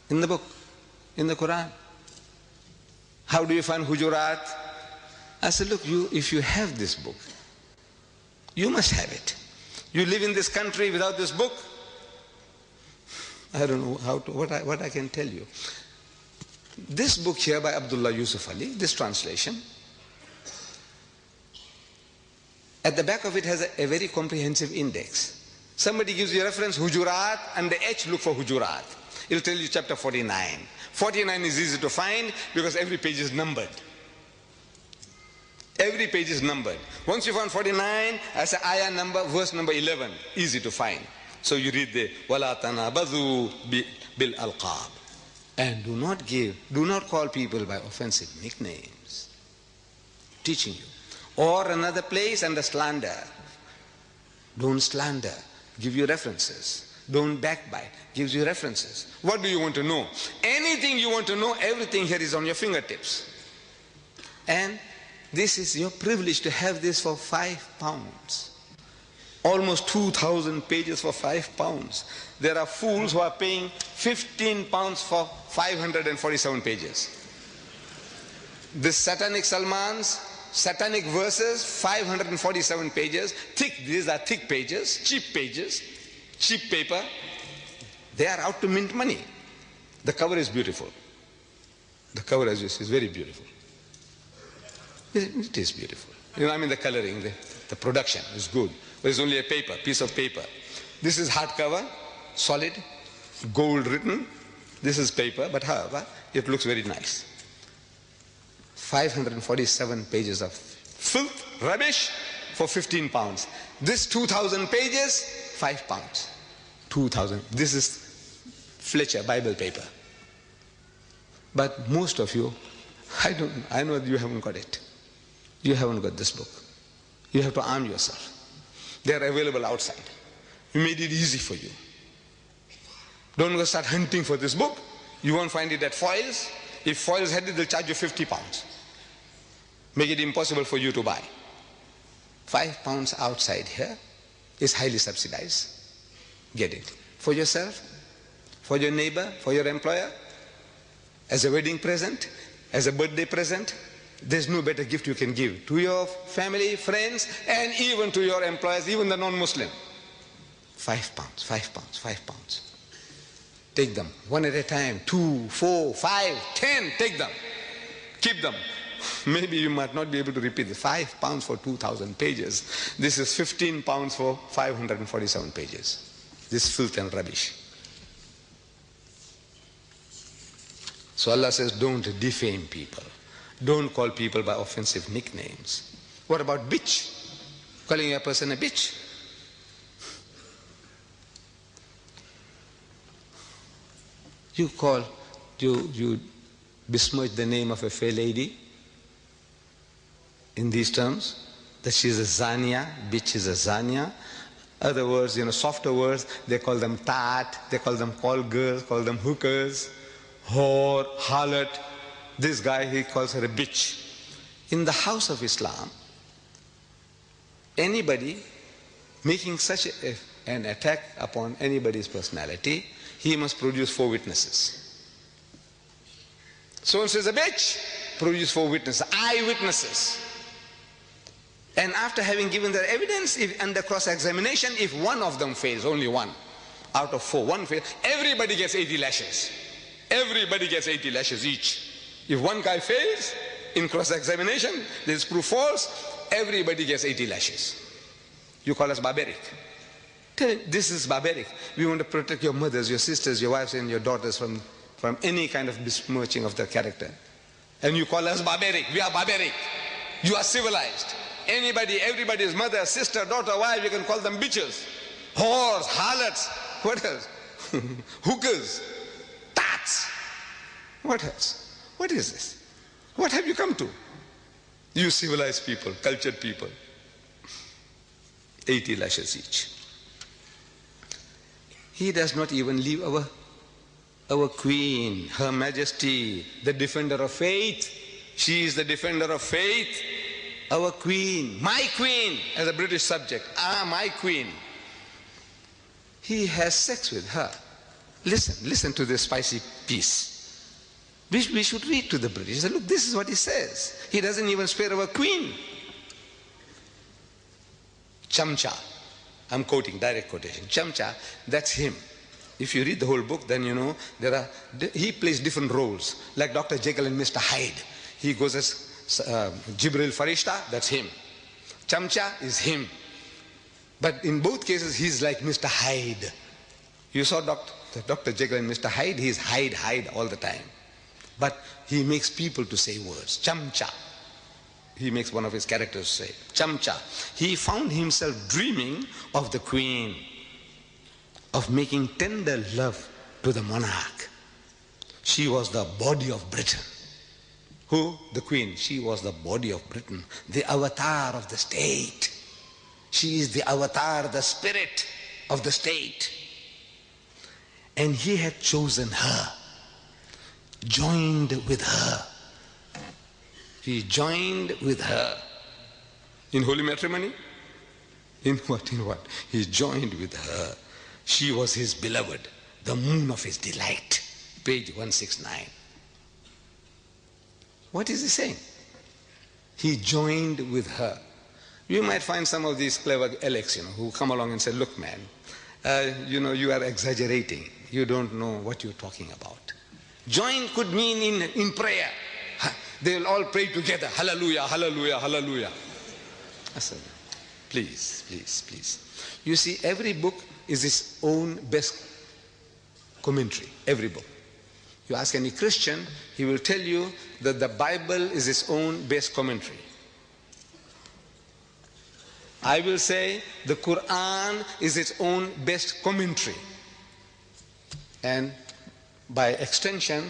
In the book, in the Quran. How do you find Hujurat? I said, look, if you have this book, you must have it. You live in this country without this book? I don't know what I can tell you. This book here by Abdullah Yusuf Ali, this translation, at the back of it has a very comprehensive index. Somebody gives you a reference, Hujurat, and the H, look for Hujurat. It'll tell you chapter 49. 49 is easy to find because every page is numbered. Every page is numbered. Once you find 49, as an ayah number, verse number 11, easy to find. So you read the وَلَا تَنَابَذُوا بِالْأَلْقَابِ. And do not call people by offensive nicknames. Teaching you. Or another place under slander. Don't slander. Give you references. Don't backbite. Gives you references. What do you want to know? Anything you want to know, everything here is on your fingertips. And this is your privilege to have this for £5. Almost 2,000 pages for £5. There are fools who are paying £15 for 547 pages. This satanic Salmans, satanic verses, 547 pages, thick, these are thick pages, cheap paper. They are out to mint money. The cover is beautiful. The cover, as you see, is very beautiful. It is beautiful. I mean the coloring, the production is good. But it's only a piece of paper. This is hardcover, solid, gold written. This is paper, but however, it looks very nice. 547 pages of filth, rubbish for 15 pounds. This 2,000 pages, 5 pounds. 2,000. This is Fletcher Bible paper. But most of you, I know you haven't got it. You haven't got this book. You have to arm yourself. They are available outside. We made it easy for you. Don't go start hunting for this book. You won't find it at Foyles. If Foyles had it, they'll charge you 50 pounds. Make it impossible for you to buy. 5 pounds outside here is highly subsidized. Get it. For yourself, for your neighbor, for your employer, as a wedding present, as a birthday present. There's no better gift you can give to your family, friends, and even to your employers, even the non-Muslim. 5 pounds, 5 pounds, 5 pounds. Take them one at a time, 2, 4, 5, 10, take them. Keep them. Maybe you might not be able to repeat this. 5 pounds for 2,000 pages. This is 15 pounds for 547 pages. This filth and rubbish. So Allah says, don't defame people. Don't call people by offensive nicknames. What about bitch? Calling a person a bitch? You besmirch the name of a fair lady in these terms, that she's a zania, bitch is a zania. Other words, softer words, they call them tat, they call them call girls, call them hookers, whore, harlot. This guy, he calls her a bitch. In the house of Islam, anybody making such an attack upon anybody's personality, he must produce 4 witnesses. So-and-so is a bitch, produce 4 witnesses, eyewitnesses. And after having given their evidence, if under cross-examination, if one of them fails, only one out of 4, one fails, everybody gets 80 lashes. Everybody gets 80 lashes each. If one guy fails in cross-examination, this is proof false, everybody gets 80 lashes. You call us barbaric. Tell him, this is barbaric. We want to protect your mothers, your sisters, your wives and your daughters from any kind of besmirching of their character. And you call us barbaric. We are barbaric. You are civilized. Everybody's mother, sister, daughter, wife, you can call them bitches, whores, harlots. What else? Hookers, tats. What else? What is this? What have you come to? You civilized people, cultured people. 80 lashes each. He does not even leave our queen, Her Majesty, the defender of faith. She is the defender of faith. Our queen, my queen, as a British subject. My queen. He has sex with her. Listen to this spicy piece. We should read to the British. Look, this is what he says. He doesn't even spare our queen. Chamcha. I'm quoting, direct quotation. Chamcha, that's him. If you read the whole book, then you know he plays different roles. Like Dr. Jekyll and Mr. Hyde. He goes as Jibril Farishta, that's him. Chamcha is him. But in both cases, he's like Mr. Hyde. You saw Dr. Jekyll and Mr. Hyde, he's Hyde all the time. But he makes people to say words. Chamcha. He makes one of his characters say, Chamcha. He found himself dreaming of the queen, of making tender love to the monarch. She was the body of Britain. Who? The queen. She was the body of Britain, the avatar of the state. She is the avatar, the spirit of the state. And he had chosen her, joined with her. He joined with her. In holy matrimony? In what? He joined with her. She was his beloved, the moon of his delight. Page 169. What is he saying? He joined with her. You might find some of these clever Alex, who come along and say, look, man, you are exaggerating. You don't know what you're talking about. Join could mean in prayer. They will all pray together. Hallelujah, hallelujah, hallelujah. I said, please, please, please. You see, every book is its own best commentary. Every book. You ask any Christian, he will tell you that the Bible is its own best commentary. I will say the Quran is its own best commentary. And by extension,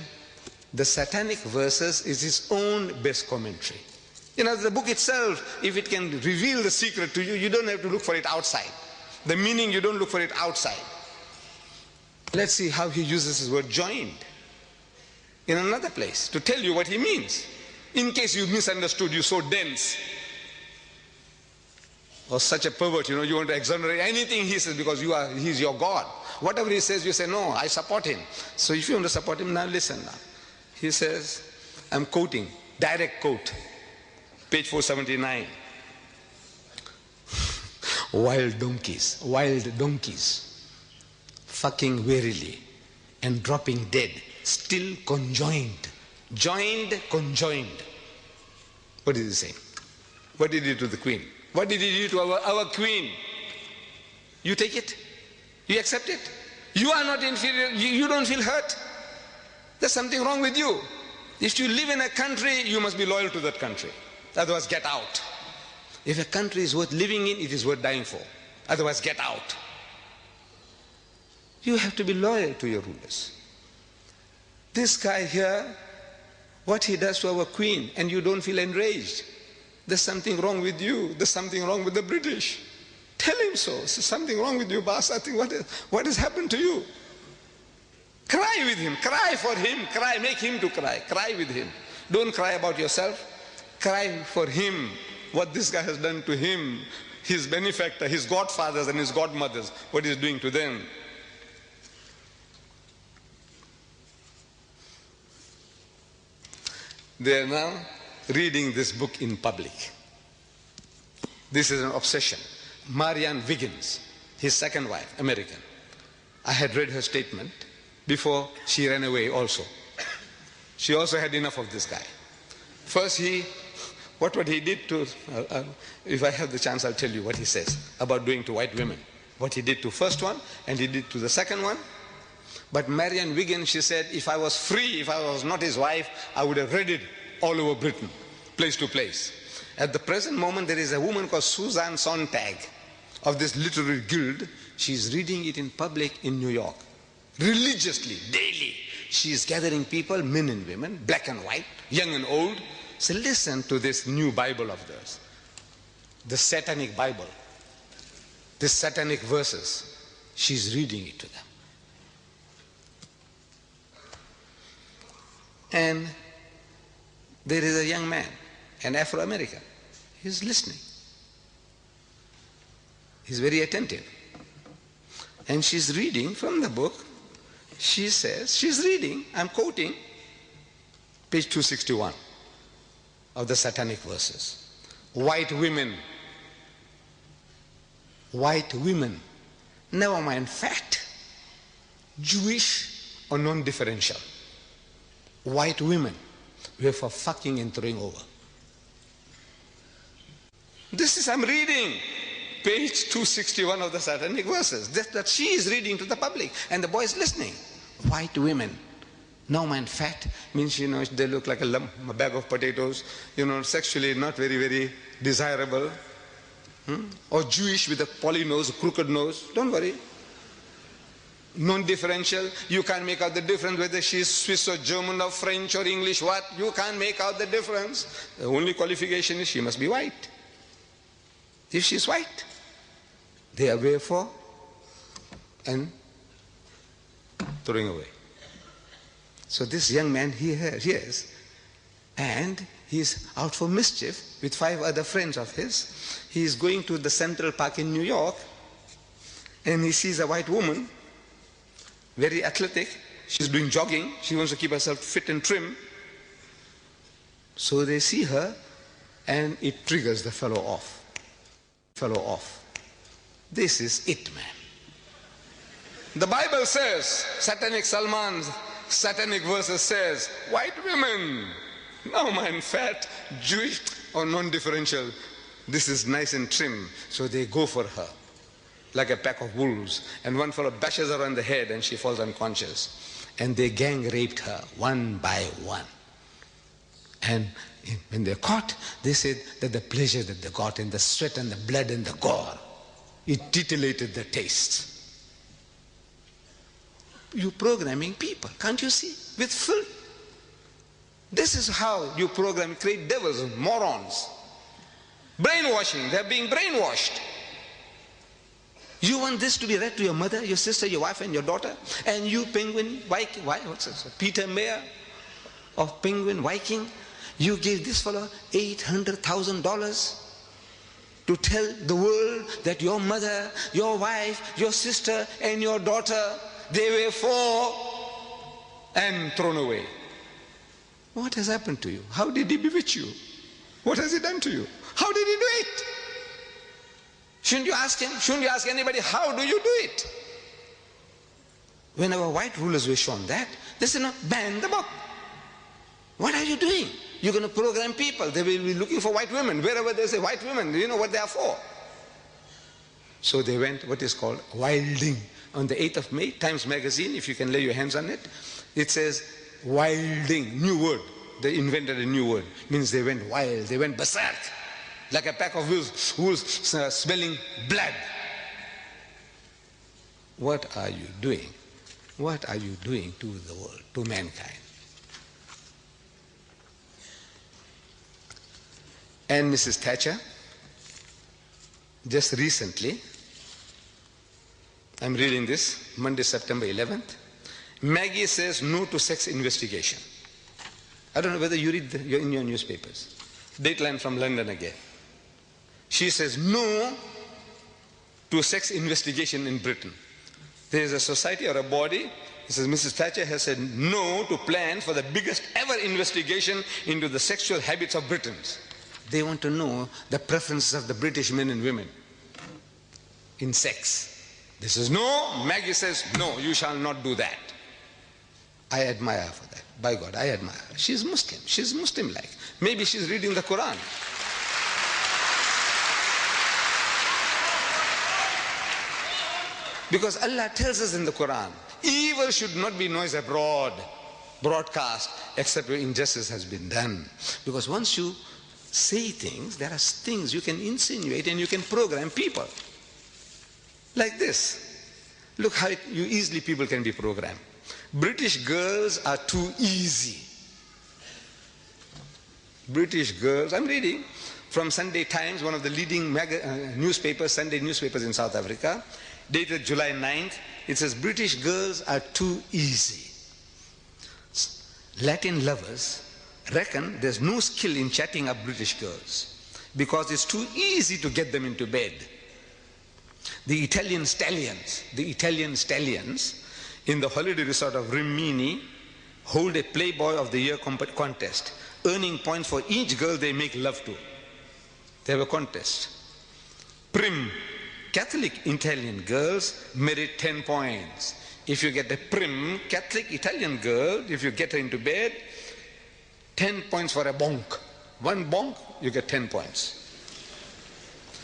the satanic verses is its own best commentary. The book itself, if it can reveal the secret to you, you don't have to look for it outside. The meaning, you don't look for it outside. Let's see how he uses his word joined in another place to tell you what he means. In case you misunderstood, you're so dense or such a pervert, you want to exonerate anything he says because he's your God. Whatever he says, you say, no, I support him. So if you want to support him, now listen now. He says, I'm quoting, direct quote, page 479. Wild donkeys, fucking wearily and dropping dead, still conjoined. Joined, conjoined. What is he saying? What did he do to the queen? What did he do to our queen? You take it? You accept it? You are not inferior. You don't feel hurt? There's something wrong with you. If you live in a country, you must be loyal to that country. Otherwise, get out. If a country is worth living in, it is worth dying for. Otherwise, get out. You have to be loyal to your rulers. This guy here, what he does to our queen, and you don't feel enraged. There's something wrong with you. There's something wrong with the British. Tell him so. There's something wrong with you, boss. I think what has happened to you? Cry with him. Cry for him. Cry. Make him to cry. Cry with him. Don't cry about yourself. Cry for him. What this guy has done to him, his benefactor, his godfathers and his godmothers, what he's doing to them. They are now reading this book in public. This is an obsession. Marianne Wiggins, his second wife, American. I had read her statement before she ran away also. She also had enough of this guy. First what he did to, if I have the chance I'll tell you what he says about doing to white women. What he did to first one and he did to the second one. But Marianne Wiggins, she said, if I was free, if I was not his wife, I would have read it all over Britain, place to place. At the present moment, there is a woman called Susan Sontag of this literary guild. She's reading it in public in New York, religiously, daily. She is gathering people, men and women, black and white, young and old. So listen to this new Bible of theirs, the satanic Bible, the satanic verses. She's reading it to them. And there is a young man, an Afro-American. He's listening. He's very attentive. And she's reading from the book. She says, she's reading, I'm quoting, page 261 of the satanic verses. White women, never mind fat, Jewish or non-differential. White women were for fucking and throwing over. This is, I'm reading page 261 of the satanic verses. That she is reading to the public and the boy is listening. White women, no man fat, means they look like a bag of potatoes, sexually not very, very desirable. Or Jewish with a poly nose, a crooked nose, don't worry. Non-differential, you can't make out the difference whether she's Swiss or German or French or English, what? You can't make out the difference. The only qualification is she must be white. If she's white, they are away for and throwing away. So this young man, he hears, and he's out for mischief with 5 other friends of his. He is going to the Central Park in New York, and he sees a white woman, very athletic. She's doing jogging. She wants to keep herself fit and trim. So they see her, and it triggers the fellow off. This is it, man. The Bible says, satanic Salman's satanic verses says, white women, no man, fat, Jewish, or non-differential, this is nice and trim, so they go for her like a pack of wolves, and one fellow bashes her on the head and she falls unconscious, and they gang raped her one by one. And when they're caught, they said that the pleasure that they got in the sweat and the blood and the gore, it titillated the taste. You programming people, can't you see? With filth. This is how you program, create devils, morons. Brainwashing, they're being brainwashed. You want this to be read to your mother, your sister, your wife and your daughter, and you Penguin Viking, what's this? Peter Mayer of Penguin Viking, you gave this fellow $800,000 to tell the world that your mother, your wife, your sister and your daughter, they were for and thrown away. What has happened to you? How did he bewitch you? What has he done to you? How did he do it? Shouldn't you ask him? Shouldn't you ask anybody, how do you do it? When our white rulers were shown that, they said, no, ban the book. What are you doing? You're going to program people. They will be looking for white women. Wherever there's a white woman, you know what they are for. So they went what is called wilding. On the 8th of May, Times Magazine, if you can lay your hands on it, it says wilding, new word. They invented a new word. Means they went wild, they went berserk. Like a pack of wolves smelling blood. What are you doing? What are you doing to the world, to mankind? And Mrs. Thatcher, just recently, I'm reading this, Monday, September 11th, Maggie says no to sex investigation. I don't know whether you read in your newspapers. Dateline from London again. She says no to sex investigation in Britain. There is a society or a body, it says Mrs. Thatcher has said no to plans for the biggest ever investigation into the sexual habits of Britons. They want to know the preferences of the British men and women in sex. This is no, Maggie says no, you shall not do that. I admire her for that. By God, I admire her. She's Muslim. She's Muslim-like. Maybe she's reading the Quran. Because Allah tells us in the Quran, evil should not be noised abroad, broadcast, except where injustice has been done. Because once you say things, there are things you can insinuate and you can program people. Like this. Look how easily people can be programmed. British girls are too easy. British girls, I'm reading from Sunday Times, one of the leading newspapers, Sunday newspapers in South Africa, dated July 9th. It says, British girls are too easy. Latin lovers reckon there's no skill in chatting up British girls because it's too easy to get them into bed. The Italian stallions in the holiday resort of Rimini hold a Playboy of the Year contest, earning points for each girl they make love to. They have a contest. Prim, Catholic Italian girls merit 10 points. If you get a prim Catholic Italian girl, if you get her into bed, 10 points for a bonk. One bonk, you get 10 points.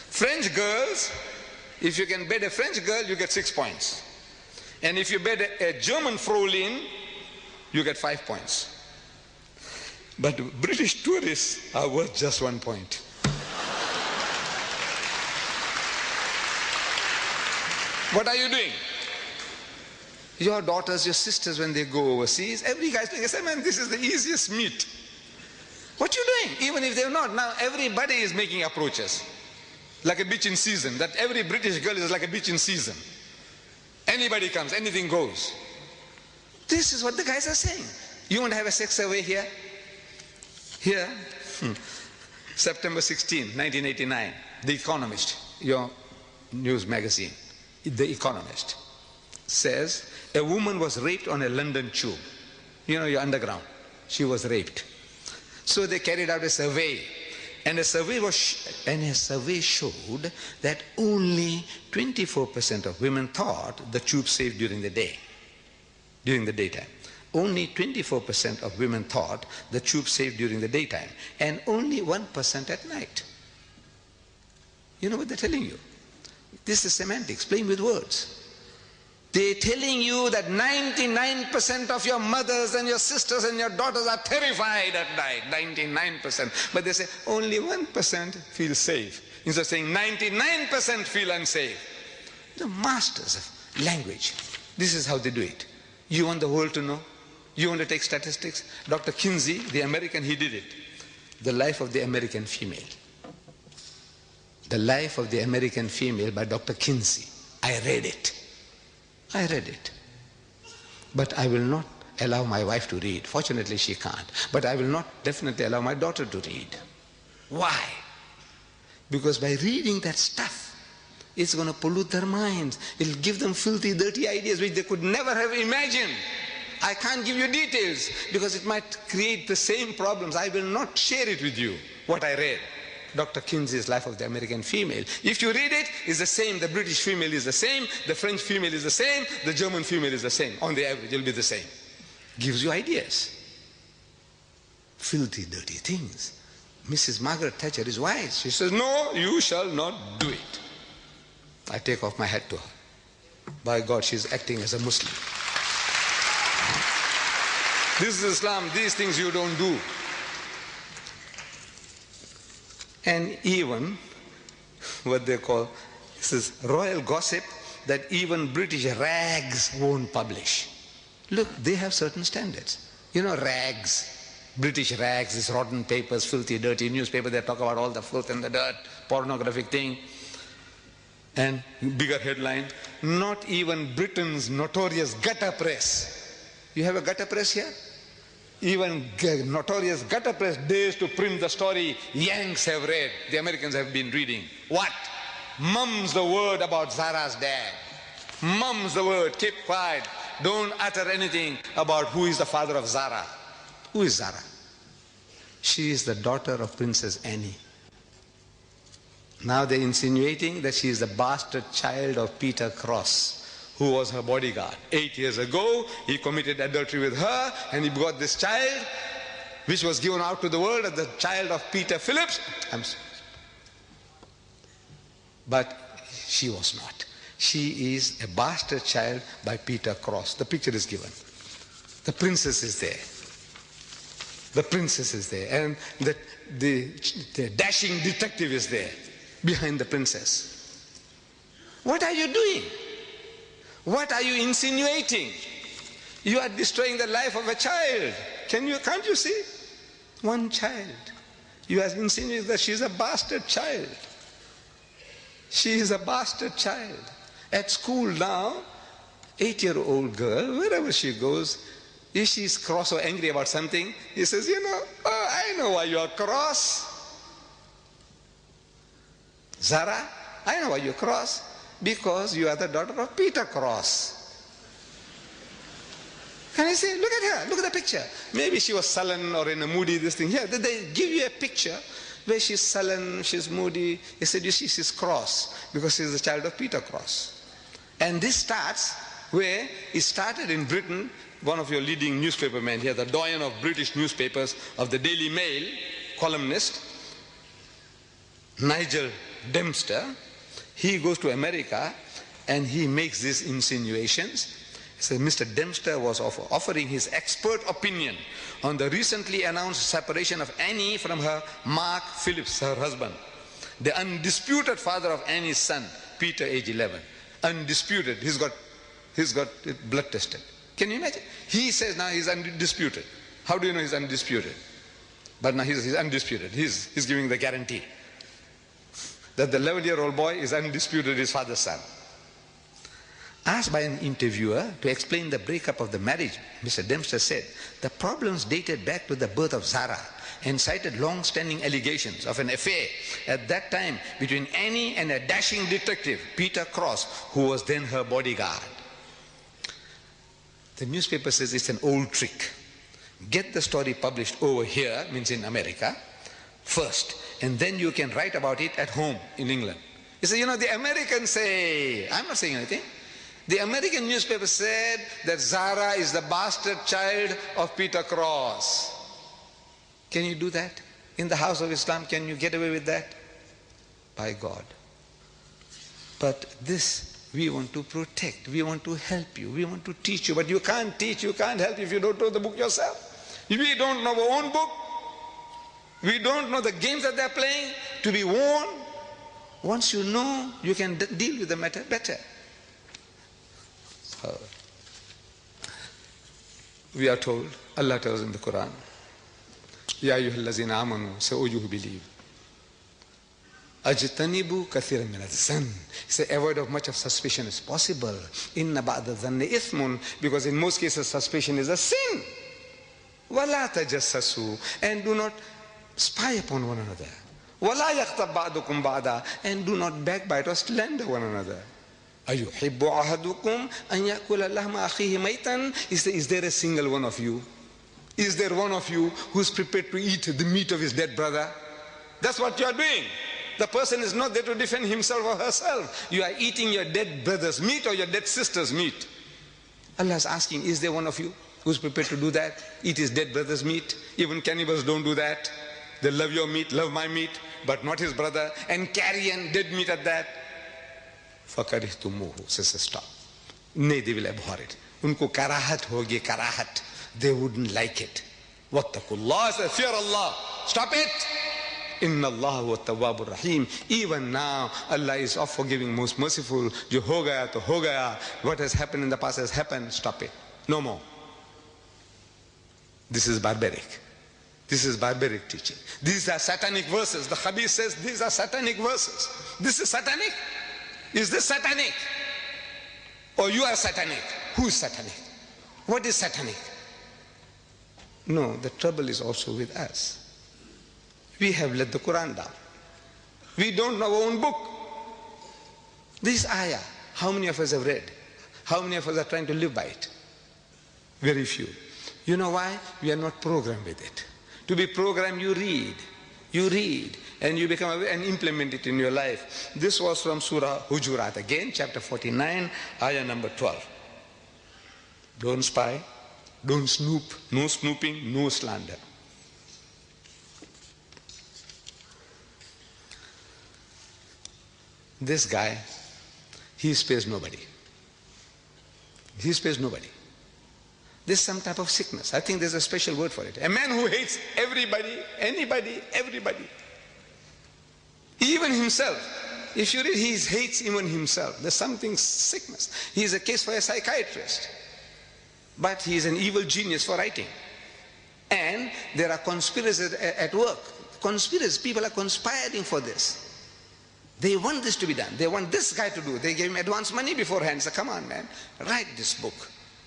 French girls, if you can bed a French girl, you get 6 points. And if you bed a German Fraulein, you get 5 points. But British tourists are worth just 1 point. What are you doing? Your daughters, your sisters, when they go overseas, every guy's doing, I say, man, this is the easiest meat. What you doing? Even if they're not, now everybody is making approaches. Like a beach in season, that every British girl is like a beach in season. Anybody comes, anything goes. This is what the guys are saying. You want to have a sex survey here? Here, September 16, 1989, The Economist, your news magazine, The Economist, says a woman was raped on a London tube. You know, your underground. She was raped. So they carried out a survey. And a survey showed that only 24% of women thought the tube safe during the day, during the daytime. Only 24% of women thought the tube safe during the daytime, and only 1% at night. You know what they're telling you? This is semantics, playing with words. They're telling you that 99% of your mothers and your sisters and your daughters are terrified at night, 99%. But they say only 1% feel safe. Instead of saying 99% feel unsafe. The masters of language. This is how they do it. You want the world to know? You want to take statistics? Dr. Kinsey, the American, he did it. The Life of the American Female. The Life of the American Female by Dr. Kinsey. I read it. I read it. But I will not allow my wife to read. Fortunately, she can't. But I will not definitely allow my daughter to read. Why? Because by reading that stuff, it's going to pollute their minds. It'll give them filthy, dirty ideas which they could never have imagined. I can't give you details because it might create the same problems. I will not share it with you, what I read. Dr. Kinsey's Life of the American Female. If you read it, it's the same. The British female is the same. The French female is the same. The German female is the same. On the average, it'll be the same. Gives you ideas. Filthy, dirty things. Mrs. Margaret Thatcher is wise. She says, no, you shall not do it. I take off my hat to her. By God, she's acting as a Muslim. This is Islam. These things you don't do. And even what they call, this is royal gossip that even British rags won't publish. Look, they have certain standards. You know, rags, British rags, these rotten papers, filthy, dirty newspaper, they talk about all the filth and the dirt, pornographic thing. And bigger headline, not even Britain's notorious gutter press. You have a gutter press here? Even notorious gutter press dares to print the story Yanks have read, the Americans have been reading. What? Mum's the word about Zara's dad. Mum's the word, keep quiet. Don't utter anything about who is the father of Zara. Who is Zara? She is the daughter of Princess Anne. Now they're insinuating that she is the bastard child of Peter Cross, who was her bodyguard. 8 years ago, he committed adultery with her, and he got this child, which was given out to the world as the child of Peter Phillips. But she was not. She is a bastard child by Peter Cross. The picture is given. The princess is there. The princess is there. And the dashing detective is there, behind the princess. What are you doing? What are you insinuating? You are destroying the life of a child. Can't you see? One child. You are insinuating that she is a bastard child. She is a bastard child. At school now, 8-year-old girl, wherever she goes, if she's cross or angry about something, he says, I know why you are cross. Zara, I know why you're cross. Because you are the daughter of Peter Cross. Can I say, look at her, look at the picture. Maybe she was sullen or in a moody, this thing. Here, they give you a picture where she's sullen, she's moody. He said, you see, she's cross because she's the child of Peter Cross. And this starts where it started in Britain. One of your leading newspaper men here, the doyen of British newspapers, of the Daily Mail, columnist, Nigel Dempster, he goes to America and he makes these insinuations. So Mr. Dempster was offering his expert opinion on the recently announced separation of Annie from her Mark Phillips, her husband, the undisputed father of Annie's son, Peter, age 11. Undisputed. He's got it blood tested. Can you imagine? He says now he's undisputed. How do you know he's undisputed? But now he's undisputed. He's giving the guarantee that the 11-year-old boy is undisputed his father's son. Asked by an interviewer to explain the breakup of the marriage, Mr. Dempster said, the problems dated back to the birth of Zara and cited long-standing allegations of an affair at that time between Annie and a dashing detective, Peter Cross, who was then her bodyguard. The newspaper says it's an old trick. Get the story published over here, means in America, first, and then you can write about it at home in England. You say, the Americans say, I'm not saying anything. The American newspaper said that Zara is the bastard child of Peter Cross. Can you do that? In the house of Islam, can you get away with that? By God. But this we want to protect, we want to help you, we want to teach you, but you can't teach, you can't help if you don't know the book yourself. We don't know our own book. We don't know the games that they're playing to be warned. Once you know, you can deal with the matter better. We are told, Allah tells in the Quran, Ya ayyuhallazina amanu, say, O you who believe, Ajtanibu kathiran min adh-dhann. Say, avoid of much of suspicion as possible. Inna ba'da dhanni ithmun, because in most cases suspicion is a sin. Wala tajassasu, and do not spy upon one another. Wala yaghtab ba'dukum ba'da, and do not backbite or slander one another. Ayuhibbu ahadukum an yakula lahma akhihi maytan. Is there a single one of you? Is there one of you who's prepared to eat the meat of his dead brother? That's what you are doing. The person is not there to defend himself or herself. You are eating your dead brother's meat or your dead sister's meat. Allah is asking, is there one of you who's prepared to do that? Eat his dead brother's meat. Even cannibals don't do that. They love your meat, love my meat, but not his brother, and carry and dead meat at that. فَكَرِهْتُمُوهُ. Says, stop. Nay, they will abhor it. Unko karahat hogi, karahat. They wouldn't like it. Wattakullah, says, fear Allah. Stop it. Inna Allah wa tawwabur rahim. Even now, Allah is of forgiving, most merciful. Jo ho gaya to ho gaya. What has happened in the past has happened. Stop it. No more. This is barbaric. This is barbaric teaching. These are satanic verses. The Habib says these are satanic verses. This is satanic? Is this satanic? Or you are satanic? Who is satanic? What is satanic? No, the trouble is also with us. We have let the Quran down. We don't know our own book. This ayah, how many of us have read? How many of us are trying to live by it? Very few. You know why? We are not programmed with it. To be programmed, you read, and you become aware and implement it in your life. This was from Surah Hujurat, again, chapter 49, ayah number 12. Don't spy, don't snoop, no snooping, no slander. This guy, he spares nobody. He spares nobody. There's some type of sickness. I think there's a special word for it. A man who hates everybody, anybody, everybody. Even himself. If you read, he hates even himself. There's something sickness. He is a case for a psychiatrist. But he is an evil genius for writing. And there are conspiracies at work. Conspiracies, people are conspiring for this. They want this to be done. They want this guy to do. They gave him advance money beforehand. So come on, man, write this book.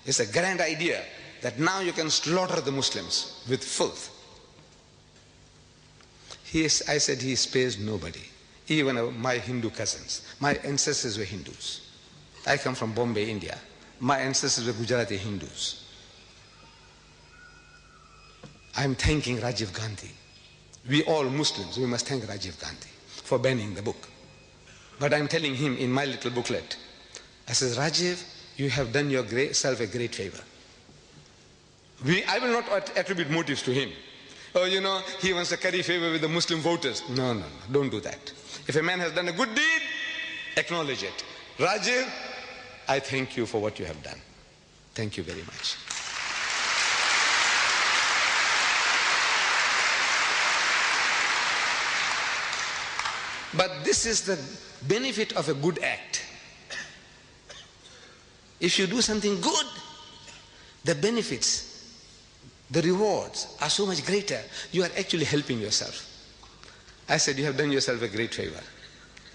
It's a grand idea that now you can slaughter the Muslims with filth. I said he spares nobody. Even my Hindu cousins. My ancestors were Hindus. I come from Bombay, India. My ancestors were Gujarati Hindus. I'm thanking Rajiv Gandhi. We all Muslims, we must thank Rajiv Gandhi for banning the book. But I'm telling him in my little booklet, I says, Rajiv, you have done yourself a great favor. I will not attribute motives to him. Oh, he wants to curry favor with the Muslim voters. No, don't do that. If a man has done a good deed, acknowledge it. Rajiv, I thank you for what you have done. Thank you very much. But this is the benefit of a good act. If you do something good, the benefits, the rewards are so much greater. You are actually helping yourself. I said, you have done yourself a great favor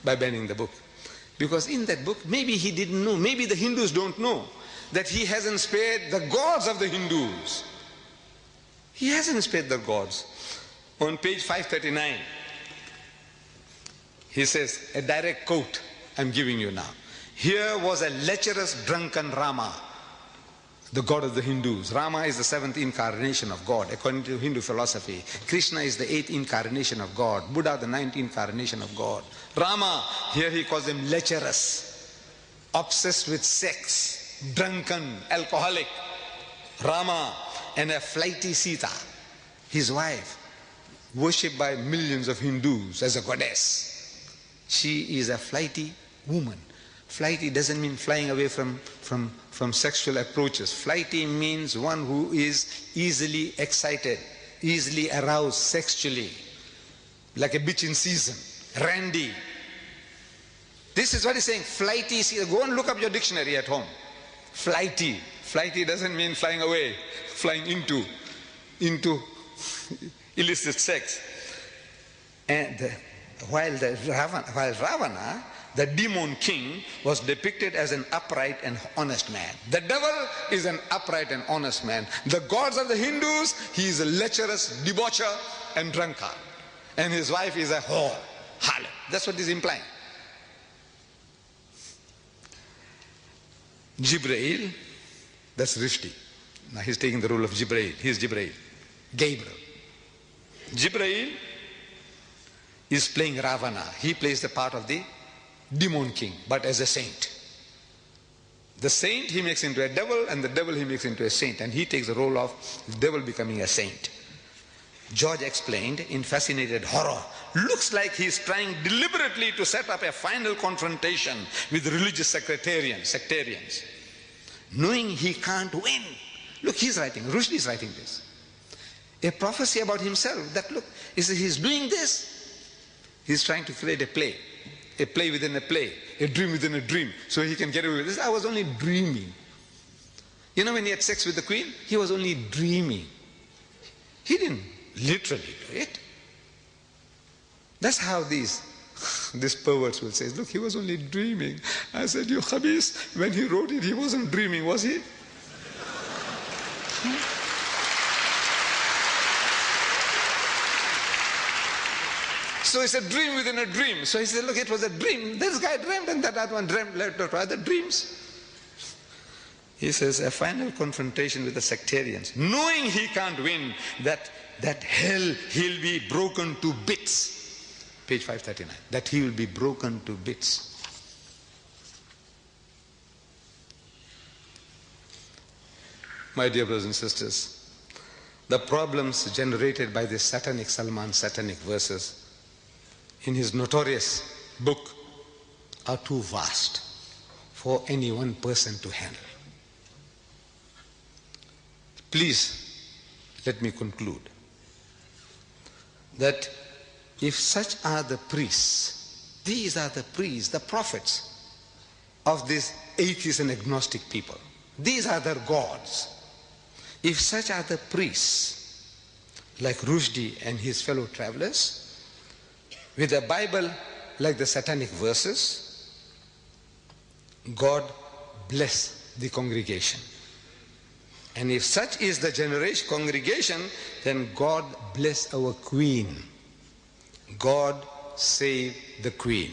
by banning the book. Because in that book, maybe he didn't know, maybe the Hindus don't know, that he hasn't spared the gods of the Hindus. He hasn't spared the gods. On page 539, he says, a direct quote I'm giving you now. Here was a lecherous drunken Rama. the God of the Hindus. Rama is the 7th incarnation of God, according to Hindu philosophy. Krishna is the 8th incarnation of God. Buddha, the 9th incarnation of God. Rama, here he calls him lecherous, obsessed with sex, drunken, alcoholic. Rama, and a flighty Sita, his wife, worshipped by millions of Hindus as a goddess. She is a flighty woman. Flighty doesn't mean flying away from sexual approaches. Flighty means one who is easily excited, easily aroused sexually, like a bitch in season, randy. This is what he's saying, flighty. Go and look up your dictionary at home. Flighty. Flighty doesn't mean flying away, flying into illicit sex. And while Ravana, the demon king, was depicted as an upright and honest man. The devil is an upright and honest man. The gods of the Hindus, he is a lecherous debaucher and drunkard. And his wife is a whore, harlot. That's what he's implying. Jibrail, that's Rishdi. Now he's taking the role of Jibrail. He's Jibrail. Gabriel. Jibrail is playing Ravana. He plays the part of the demon king, but as a saint. The saint he makes into a devil, and the devil he makes into a saint, and he takes the role of the devil becoming a saint. George explained in fascinated horror, looks like he's trying deliberately to set up a final confrontation with religious sectarians, knowing he can't win. Look, he's writing, Rushdie is writing this. A prophecy about himself, that look, he's doing this. He's trying to create a play within a play, a dream within a dream, so he can get away with this. I was only dreaming. You know, when he had sex with the queen, he was only dreaming. He didn't literally do it. That's how these perverts will say, look, he was only dreaming. I said, you khabis, when he wrote it, he wasn't dreaming, was he? So it's a dream within a dream. So he said, look, it was a dream. This guy dreamed and that other one dreamed, led to other dreams. He says, a final confrontation with the sectarians, knowing he can't win, that hell, he'll be broken to bits. Page 539. That he will be broken to bits. My dear brothers and sisters, the problems generated by this satanic Salman satanic verses in his notorious book are too vast for any one person to handle. Please, let me conclude that if such are the priests, these are the priests, the prophets of these atheist and agnostic people, these are their gods. If such are the priests, like Rushdie and his fellow travelers, with a Bible like the satanic verses, God bless the congregation. And if such is the generation congregation, then God bless our queen. God save the queen.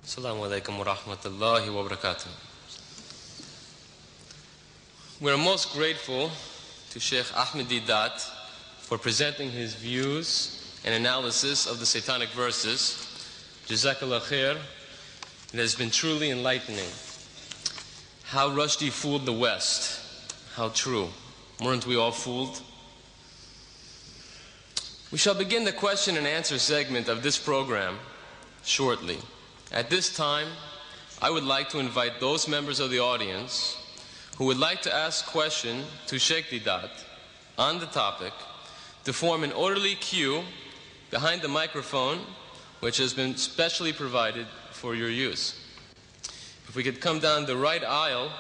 Assalamu alaikum wa rahmatullahi wa barakatuh. We're most grateful to Sheikh Ahmad Deidat for presenting his views and analysis of the satanic verses. Jazakallah khair. It has been truly enlightening. How Rushdie fooled the West. How true. Weren't we all fooled? We shall begin the question and answer segment of this program shortly. At this time, I would like to invite those members of the audience who would like to ask a question to Sheikh Deidat on the topic to form an orderly queue behind the microphone, which has been specially provided for your use. If we could come down the right aisle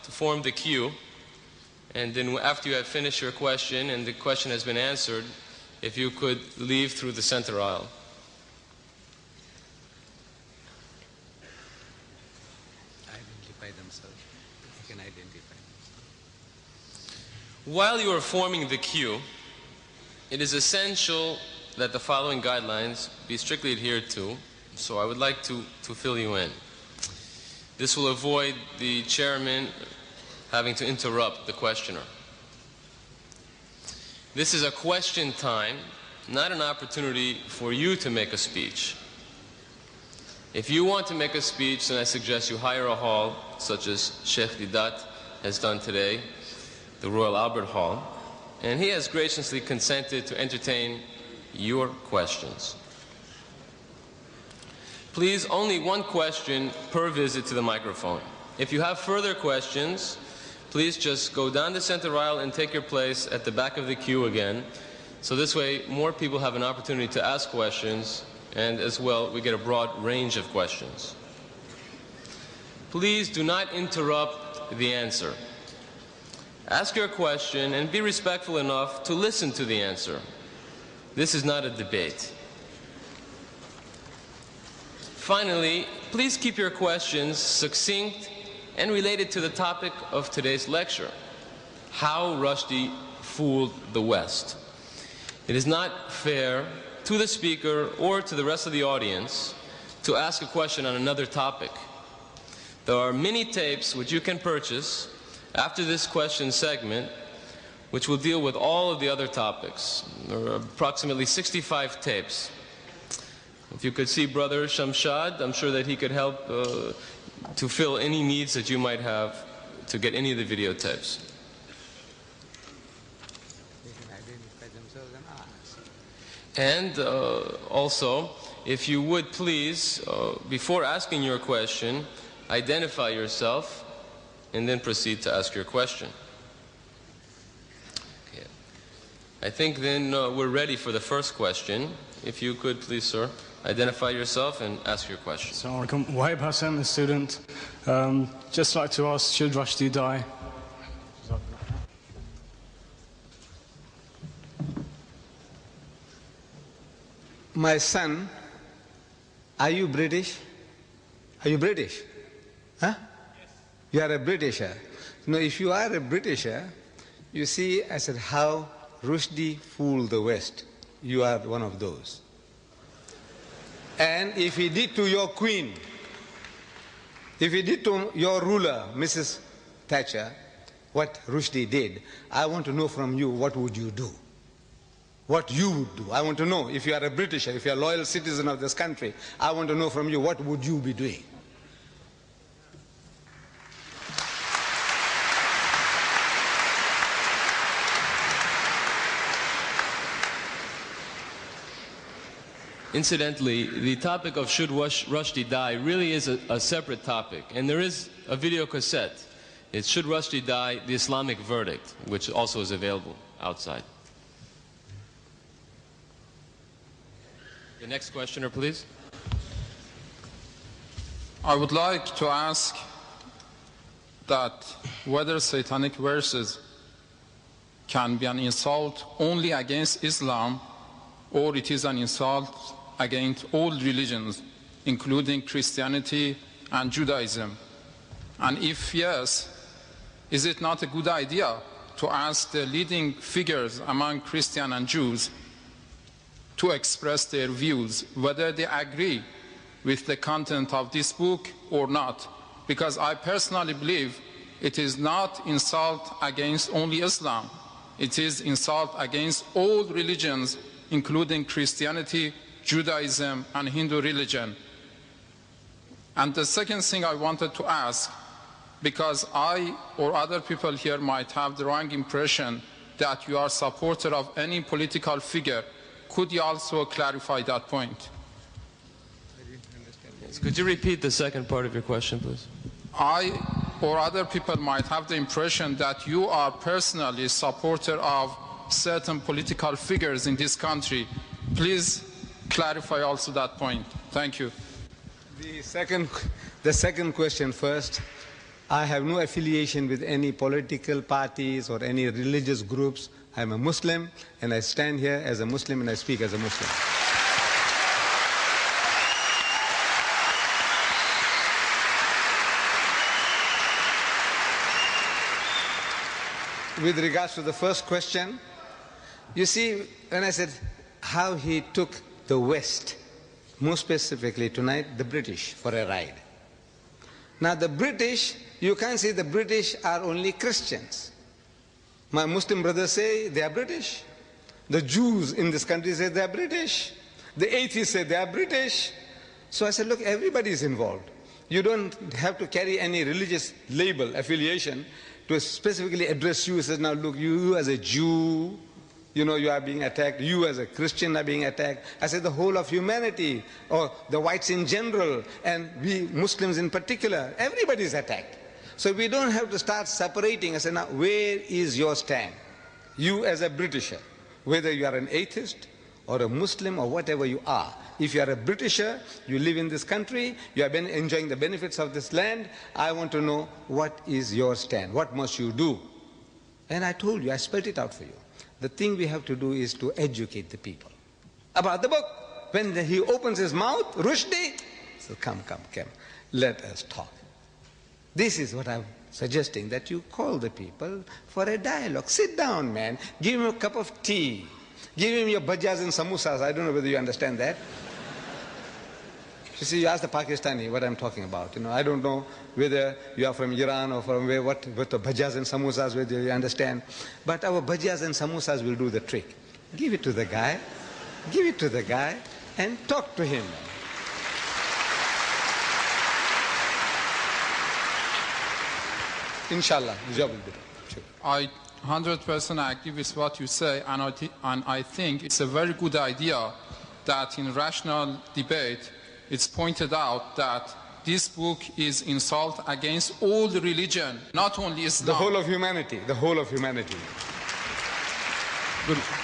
to form the queue, and then after you have finished your question and the question has been answered, if you could leave through the center aisle. Identify themselves. They can identify themselves. While you are forming the queue, it is essential that the following guidelines be strictly adhered to, so I would like to fill you in. This will avoid the chairman having to interrupt the questioner. This is a question time, not an opportunity for you to make a speech. If you want to make a speech, then I suggest you hire a hall, such as Sheikh Deidat has done today, the Royal Albert Hall, and he has graciously consented to entertain your questions. Please, only one question per visit to the microphone. If you have further questions, please just go down the center aisle and take your place at the back of the queue again. So this way, more people have an opportunity to ask questions, and as well, we get a broad range of questions. Please do not interrupt the answer. Ask your question and be respectful enough to listen to the answer. This is not a debate. Finally, please keep your questions succinct and related to the topic of today's lecture, how Rushdie fooled the West. It is not fair to the speaker or to the rest of the audience to ask a question on another topic. There are many tapes which you can purchase after this question segment which will deal with all of the other topics. There are approximately 65 tapes. If you could see Brother Shamshad, I'm sure that he could help to fill any needs that you might have to get any of the videotapes. They can identify themselves and ask. And also, if you would please, before asking your question, identify yourself and then proceed to ask your question. Okay. I think then we're ready for the first question. If you could please, sir, identify yourself and ask your question. Assalamu alaikum. Wahib Hassan, a student. Just like to ask, should Rushdie die? My son, are you British? Are you British? Huh? Yes. You are a Britisher. No, if you are a Britisher, you see, I said, how Rushdie fooled the West. You are one of those. And if he did to your queen, if he did to your ruler, Mrs. Thatcher, what Rushdie did, I want to know from you, what would you do? What you would do. I want to know, if you are a Britisher, if you are a loyal citizen of this country, I want to know from you, what would you be doing? Incidentally, the topic of should Rushdie die really is a separate topic, and there is a video cassette. It's Should Rushdie Die, the Islamic Verdict, which also is available outside. The next questioner, please. I would like to ask that whether satanic verses can be an insult only against Islam, or it is an insult against all religions, including Christianity and Judaism. And if yes, is it not a good idea to ask the leading figures among Christians and Jews to express their views, whether they agree with the content of this book or not? Because I personally believe it is not insult against only Islam. It is insult against all religions, including Christianity, Judaism, and Hindu religion. And the second thing I wanted to ask, because I or other people here might have the wrong impression that you are a supporter of any political figure, could you also clarify that point? Yes. Could you repeat the second part of your question, please? I or other people might have the impression that you are personally a supporter of certain political figures in this country. Please clarify also that point. Thank you. The second question first. I have no affiliation with any political parties or any religious groups. I'm a Muslim, and I stand here as a Muslim, and I speak as a Muslim. With regards to the first question, you see, when I said how he took the West, more specifically tonight, the British, for a ride. Now the British, you can't say the British are only Christians. My Muslim brothers say they are British. The Jews in this country say they are British. The atheists say they are British. So I said, look, everybody is involved. You don't have to carry any religious label, affiliation, to specifically address you. He says, now look, you as a Jew, you know, you are being attacked. You as a Christian are being attacked. I said the whole of humanity, or the whites in general, and we Muslims in particular, everybody is attacked. So we don't have to start separating. I said, now where is your stand? You as a Britisher, whether you are an atheist or a Muslim or whatever you are. If you are a Britisher, you live in this country, you have been enjoying the benefits of this land, I want to know what is your stand, what must you do? And I told you, I spelled it out for you. The thing we have to do is to educate the people about the book. When he opens his mouth, Rashdi, so come, let us talk. This is what I'm suggesting, that you call the people for a dialogue. Sit down, man, give him a cup of tea, give him your bhajjas and samosas. I don't know whether you understand that. You see, you ask the Pakistani what I'm talking about. You know, I don't know whether you are from Iran or from where, what the bhajjas and samosas, whether you understand. But our bhajjas and samosas will do the trick. Give it to the guy, and talk to him. Inshallah, the job will be done. Sure. I 100% agree with what you say, and I think it's a very good idea that in rational debate it's pointed out that this book is insult against all the religion, not only Islam. The whole of humanity, the whole of humanity.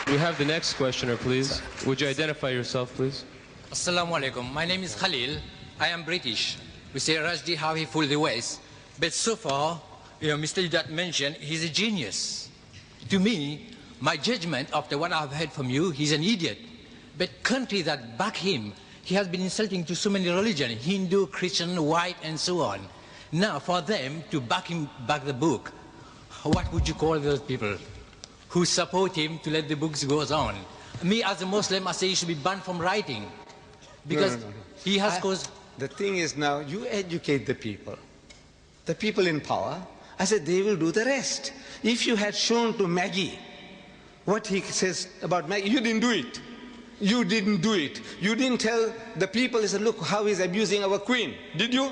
We have the next questioner, please. Would you identify yourself, please? Assalamu alaikum. My name is Khalil. I am British. We say Rashdi, how he fooled the West. But so far, Mr. Deidat mentioned he's a genius. To me, my judgment after what I've heard from you, he's an idiot. But countries that back him, he has been insulting to so many religions, Hindu, Christian, white, and so on. Now, for them to back the book, what would you call those people who support him to let the books go on? Me, as a Muslim, I say he should be banned from writing. Because No. he has caused... The thing is now, you educate the people in power. I said they will do the rest. If you had shown to Maggie what he says about Maggie, you didn't do it. You didn't do it. You didn't tell the people, he said, look how he's abusing our queen. Did you?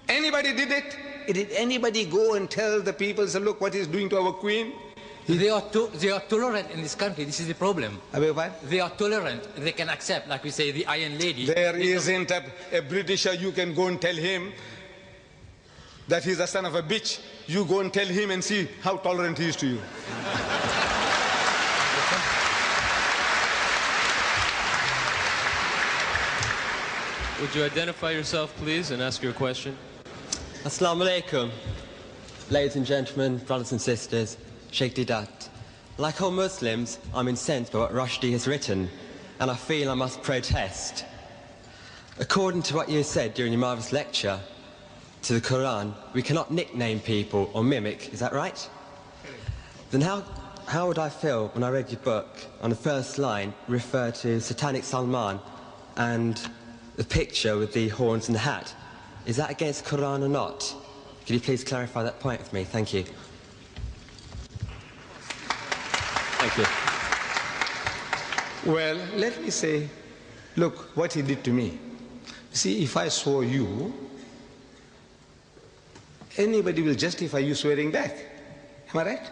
Anybody did it? Did anybody go and tell the people, say, look what he's doing to our queen? They are tolerant in this country. This is the problem. What? They are tolerant. They can accept, like we say, the Iron Lady. There isn't a Britisher you can go and tell him that he's a son of a bitch. You go and tell him and see how tolerant he is to you. Would you identify yourself, please, and ask your question? Assalamu alaikum. Ladies and gentlemen, brothers and sisters, Sheikh Deidat. Like all Muslims, I'm incensed by what Rashdi has written, and I feel I must protest. According to what you said during your marvellous lecture to the Quran, we cannot nickname people or mimic, is that right? Then how would I feel when I read your book, on the first line, refer to Satanic Salman and the picture with the horns and the hat? Is that against the Quran or not? Could you please clarify that point for me? Thank you. Thank you. Well, let me say, look what he did to me. See, if I swore you, anybody will justify you swearing back. Am I right?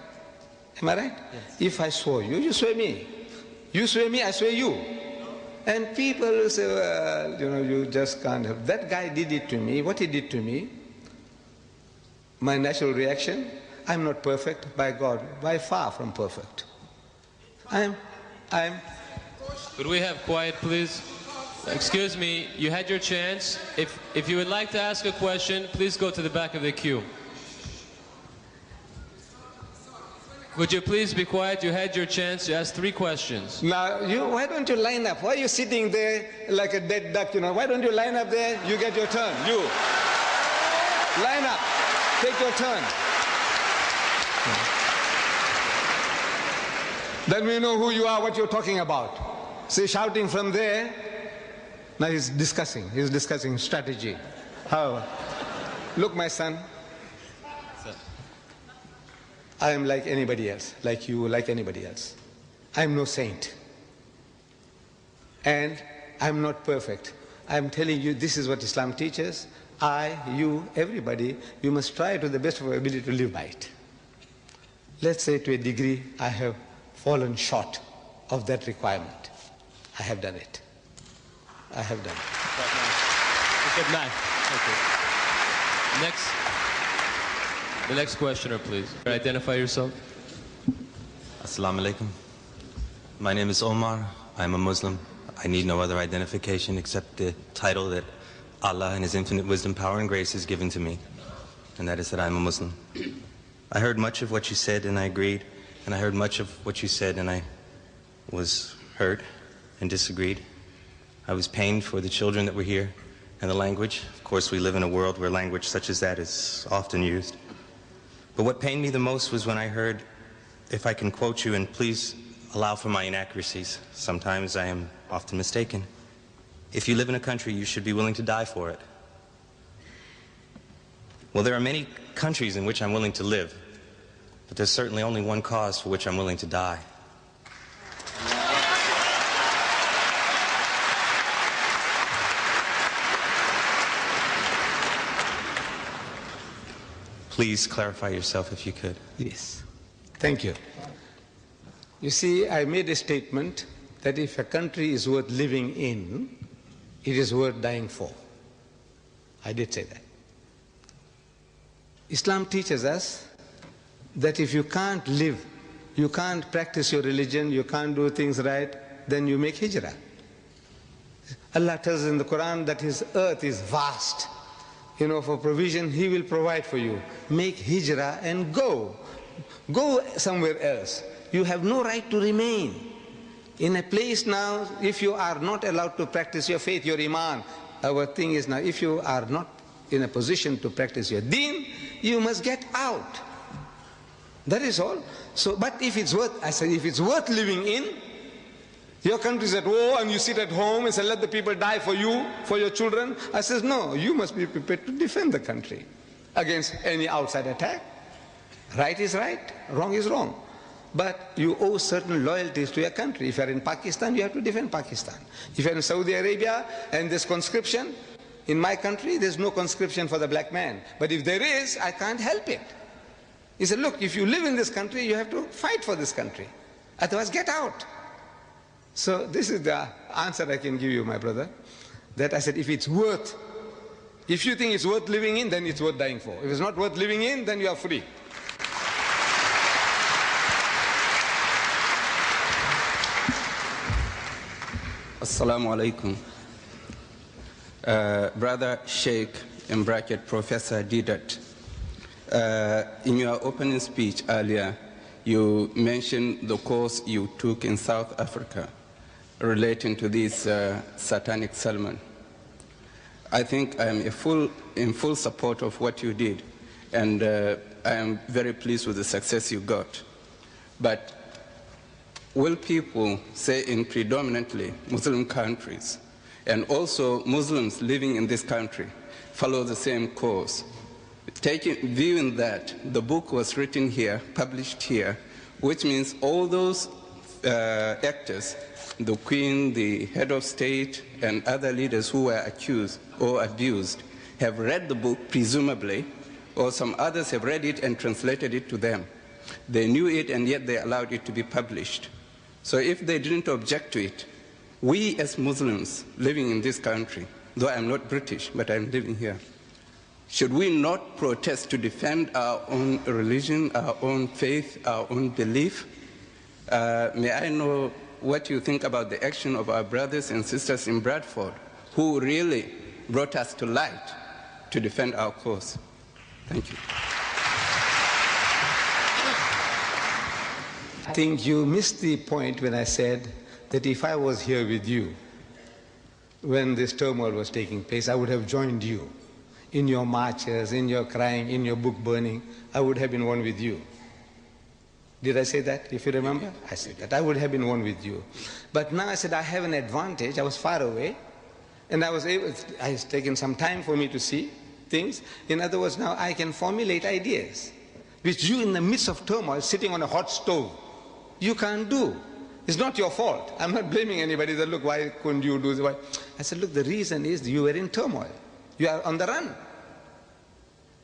Am I right? Yes. If I swore you, you swear me. You swear me, I swear you. And people will say, well, you know, you just can't help. That guy did it to me. What he did to me, my natural reaction, I'm not perfect, by God, by far from perfect. I'm... Could we have quiet, please? Excuse me, you had your chance. If you would like to ask a question, please go to the back of the queue. Could you please be quiet? You had your chance. You asked 3 questions. Now, why don't you line up? Why are you sitting there like a dead duck, Why don't you line up there? You get your turn. You. Line up. Take your turn. Then we know who you are, what you're talking about. See, shouting from there. Now he's discussing strategy. How? Look, my son. I am like anybody else, like you, like anybody else. I am no saint. And I'm not perfect. I'm telling you, this is what Islam teaches. I, you, everybody, you must try to the best of your ability to live by it. Let's say to a degree, I have fallen short of that requirement. I have done it. I have done it. Good night. Thank you. The next questioner, please. Identify yourself. Assalamu alaikum. My name is Omar. I'm a Muslim. I need no other identification except the title that Allah in His infinite wisdom, power, and grace has given to me, and that is that I'm a Muslim. I heard much of what you said and I agreed, and I heard much of what you said and I was hurt and disagreed. I was pained for the children that were here and the language. Of course, we live in a world where language such as that is often used. But what pained me the most was when I heard, if I can quote you, and please allow for my inaccuracies. Sometimes I am often mistaken. If you live in a country, you should be willing to die for it. Well, there are many countries in which I'm willing to live, but there's certainly only one cause for which I'm willing to die. Please clarify yourself if you could. Yes. Thank you. You see, I made a statement that if a country is worth living in, it is worth dying for. I did say that. Islam teaches us that if you can't live, you can't practice your religion, you can't do things right, then you make hijrah. Allah tells in the Quran that His earth is vast. For provision, He will provide for you. Make hijrah and go. Go somewhere else. You have no right to remain in a place now. If you are not allowed to practice your faith, your iman, our thing is now, if you are not in a position to practice your deen, you must get out. That is all. So, but if it's worth, I said, if it's worth living in, your country is at war and you sit at home and say, let the people die for you, for your children. I says, no, you must be prepared to defend the country against any outside attack. Right is right, wrong is wrong. But you owe certain loyalties to your country. If you're in Pakistan, you have to defend Pakistan. If you're in Saudi Arabia and there's conscription, in my country, there's no conscription for the black man. But if there is, I can't help it. He said, look, if you live in this country, you have to fight for this country. Otherwise, get out. So this is the answer I can give you, my brother. That I said, if you think it's worth living in, then it's worth dying for. If it's not worth living in, then you are free. Assalamu alaikum. Brother Sheikh, in bracket Professor Deidat, in your opening speech earlier, you mentioned the course you took in South Africa relating to this satanic Salman. I think I am in full support of what you did, and I am very pleased with the success you got. But will people, say in predominantly Muslim countries, and also Muslims living in this country, follow the same course? Viewing that the book was written here, published here, which means all those actors, the Queen, the head of state, and other leaders who were accused or abused, have read the book, presumably, or some others have read it and translated it to them. They knew it, and yet they allowed it to be published. So if they didn't object to it, we as Muslims living in this country, though I'm not British, but I'm living here, should we not protest to defend our own religion, our own faith, our own belief? May I know what you think about the action of our brothers and sisters in Bradford, who really brought us to light to defend our cause? Thank you. think you missed the point when I said that if I was here with you when this turmoil was taking place, I would have joined you in your marches, in your crying, in your book burning. I would have been one with you. Did I say that, if you remember? Yeah. I said that. I would have been one with you. But now I said I have an advantage. I was far away, and it's taken some time for me to see things. In other words, now I can formulate ideas, which you in the midst of turmoil, sitting on a hot stove, you can't do. It's not your fault. I'm not blaming anybody that, look, why couldn't you do this? I said, look, the reason is you were in turmoil. You are on the run.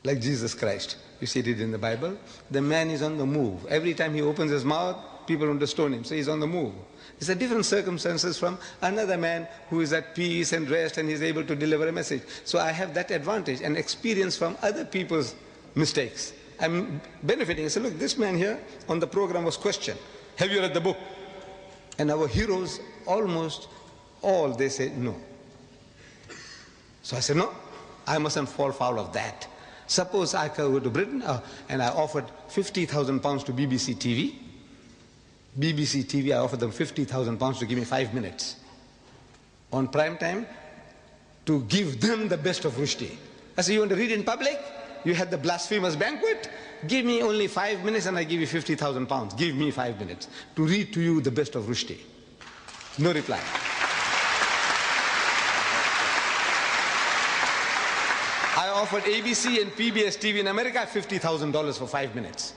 Like Jesus Christ. You see it in the Bible. The man is on the move. Every time he opens his mouth, people want to stone him. So he's on the move. It's a different circumstances from another man who is at peace and rest and he's able to deliver a message. So I have that advantage and experience from other people's mistakes. I'm benefiting. I said, look, this man here on the program was questioned. Have you read the book? And our heroes, almost all, they said no. So I said, no, I mustn't fall foul of that. Suppose I go to Britain and I offered 50,000 pounds to BBC TV. BBC TV, I offered them 50,000 pounds to give me 5 minutes on prime time to give them the best of Rushdie. I said, you want to read in public? You had the blasphemous banquet? Give me only 5 minutes and I give you 50,000 pounds. Give me 5 minutes to read to you the best of Rushdie. No reply. I offered ABC and PBS TV in America $50,000 for 5 minutes.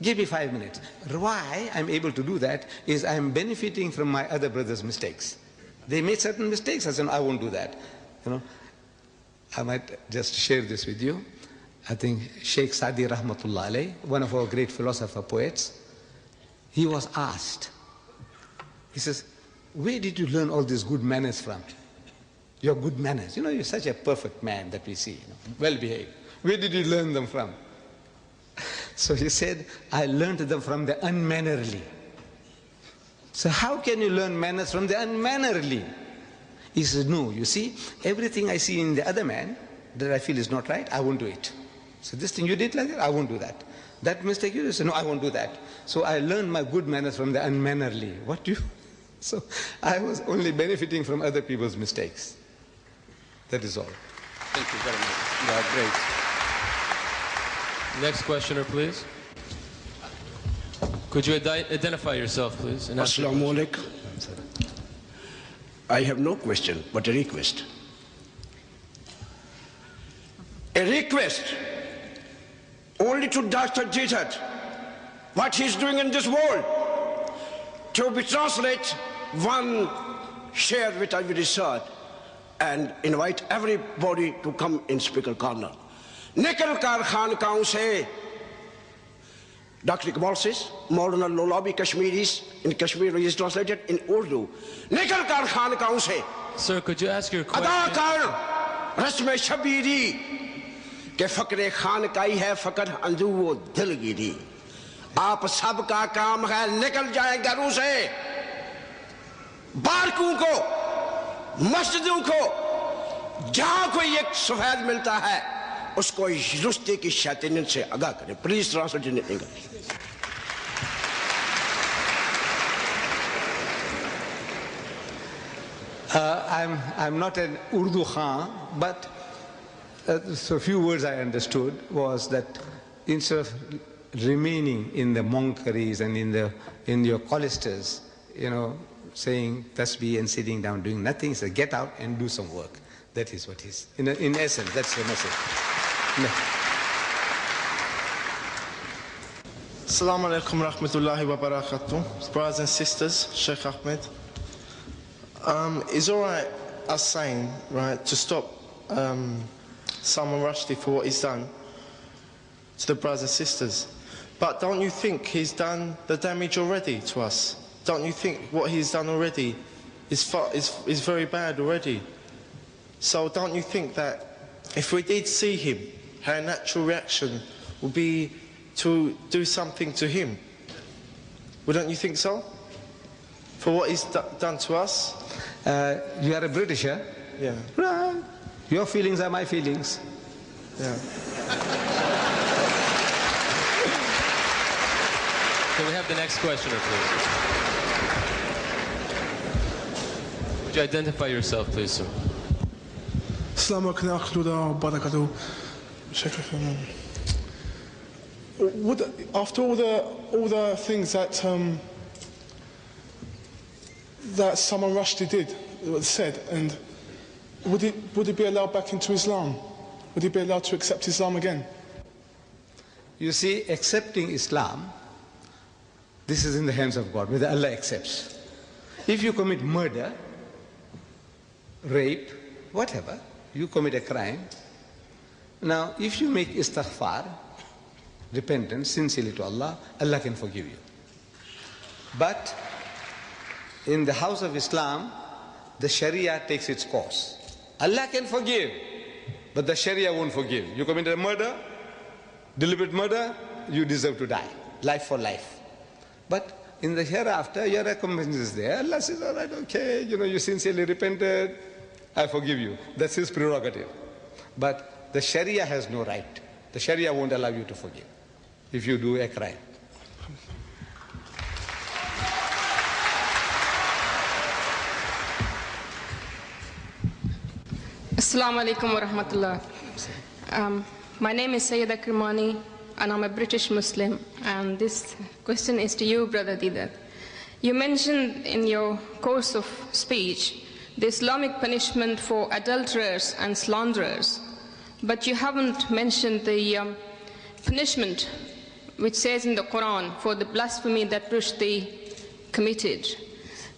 Give me 5 minutes. Why I'm able to do that is I'm benefiting from my other brothers' mistakes. They made certain mistakes. I said, I won't do that. You know, I might just share this with you. I think Sheikh Sadi Rahmatullah alayh, one of our great philosopher poets, he was asked, he says, where did you learn all these good manners from? Your good manners. You know, you're such a perfect man that we see, well behaved. Where did you learn them from? So he said, I learned them from the unmannerly. So how can you learn manners from the unmannerly? He says, no, you see, everything I see in the other man that I feel is not right, I won't do it. So this thing you did like that, I won't do that. That mistake you did, so no, I won't do that. So I learned my good manners from the unmannerly. What do you? So I was only benefiting from other people's mistakes. That is all. Thank you very much. You are great. Next questioner, please. Could you identify yourself, please? Assalamu alaikum. I have no question, but a request. A request only to Dr. Didhat, what he's doing in this world, to be translated, one share with our research, and invite everybody to come in speaker corner. Nikal kar khankaon se, Dr. Iqbal says, Maulana Lolabi Kashmiris, in Kashmiri is translated in Urdu. Nikal kar khankaon se. Sir, could you ask your question? Ada kar rasme shabiri, ke fakre khankai hai fakr anju wo dilgiri. आप सबका काम है निकल जाए घरों से, बारकों को, मस्जिदों को, जहां कोई एक सफेद मिलता है उसको रुश्ती की शैतानियत से आगाह करें. Please translate in English. I'm not an Urdu Khan, but so a few words I understood was that instead of remaining in the monkeries and in your cloisters, you know, saying tasbih and sitting down doing nothing, so get out and do some work. That is what is in essence. That's the message. Assalamu alaikum rahmatullahi wa barakatuh. Brothers and sisters, Sheikh Ahmed. It's all right us saying, right, to stop Salman Rushdie for what he's done to the brothers and sisters. But don't you think he's done the damage already to us? Don't you think what he's done already is very bad already? So don't you think that if we did see him, our natural reaction would be to do something to him? Wouldn't you think so? For what he's done to us? You are a Britisher? Yeah. Right. Your feelings are my feelings. Yeah. Can we have the next questioner, please? Would you identify yourself, please, sir? Assalamu alaikum wa barakatuh. After all the things that that Salman Rushdie did, said, and would he be allowed back into Islam? Would he be allowed to accept Islam again? You see, accepting Islam, this is in the hands of God, whether Allah accepts. If you commit murder, rape, whatever, you commit a crime. Now, if you make istighfar, repentance, sincerely to Allah, Allah can forgive you. But in the house of Islam, the Sharia takes its course. Allah can forgive, but the Sharia won't forgive. You committed a murder, deliberate murder, you deserve to die, life for life. But in the hereafter, your recompense is there. Allah says, all right, okay, you sincerely repented, I forgive you. That's his prerogative. But the Sharia has no right. The Sharia won't allow you to forgive if you do a crime. Assalamu alaikum wa rahmatullah. My name is Sayyida Kirmani and I'm a British Muslim, and this question is to you, Brother Deidat. You mentioned in your course of speech the Islamic punishment for adulterers and slanderers, but you haven't mentioned the punishment which says in the Quran for the blasphemy that Rushdie committed.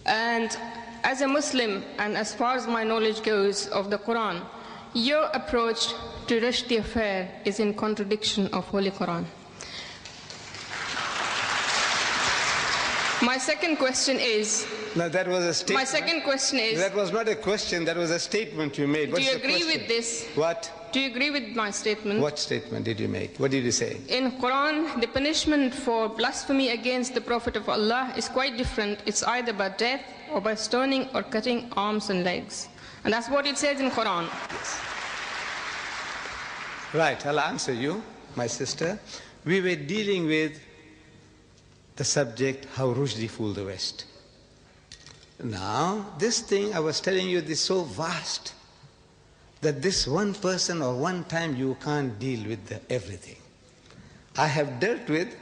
And as a Muslim, and as far as my knowledge goes of the Quran, your approach to Rushdie affair is in contradiction of Holy Quran. My second question is... Now that was a statement. My second question is... That was not a question, that was a statement you made. Do you agree with this? What? Do you agree with my statement? What statement did you make? What did you say? In Quran, the punishment for blasphemy against the Prophet of Allah is quite different. It's either by death or by stoning or cutting arms and legs. And that's what it says in Quran. Yes. Right, I'll answer you, my sister. We were dealing with the subject, how Rushdie fooled the West. Now, this thing I was telling you is so vast that this one person or one time you can't deal with everything. I have dealt with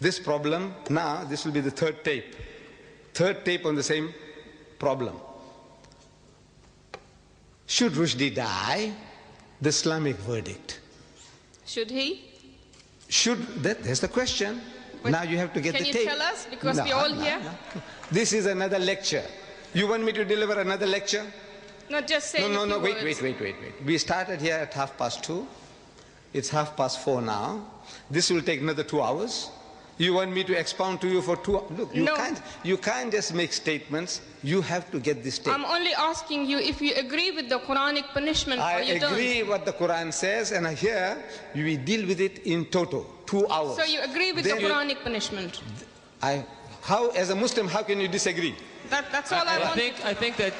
this problem. Now, this will be the third tape. Third tape on the same problem. Should Rushdie die? The Islamic verdict. Should he? There's the question. But now you have to get the tape. Can you tell us? Because we're all here. No. This is another lecture. You want me to deliver another lecture? Not just saying No, wait. We started here at 2:30. It's 4:30 now. This will take another 2 hours. You want me to expound to you for 2 hours? Look, you can't just make statements. You have to get this tape. I'm only asking you if you agree with the Quranic punishment or you don't. I agree what the Quran says, and here we deal with it in total, 2 hours. So you agree with the Quranic punishment? As a Muslim, how can you disagree? That's all I want. I think that...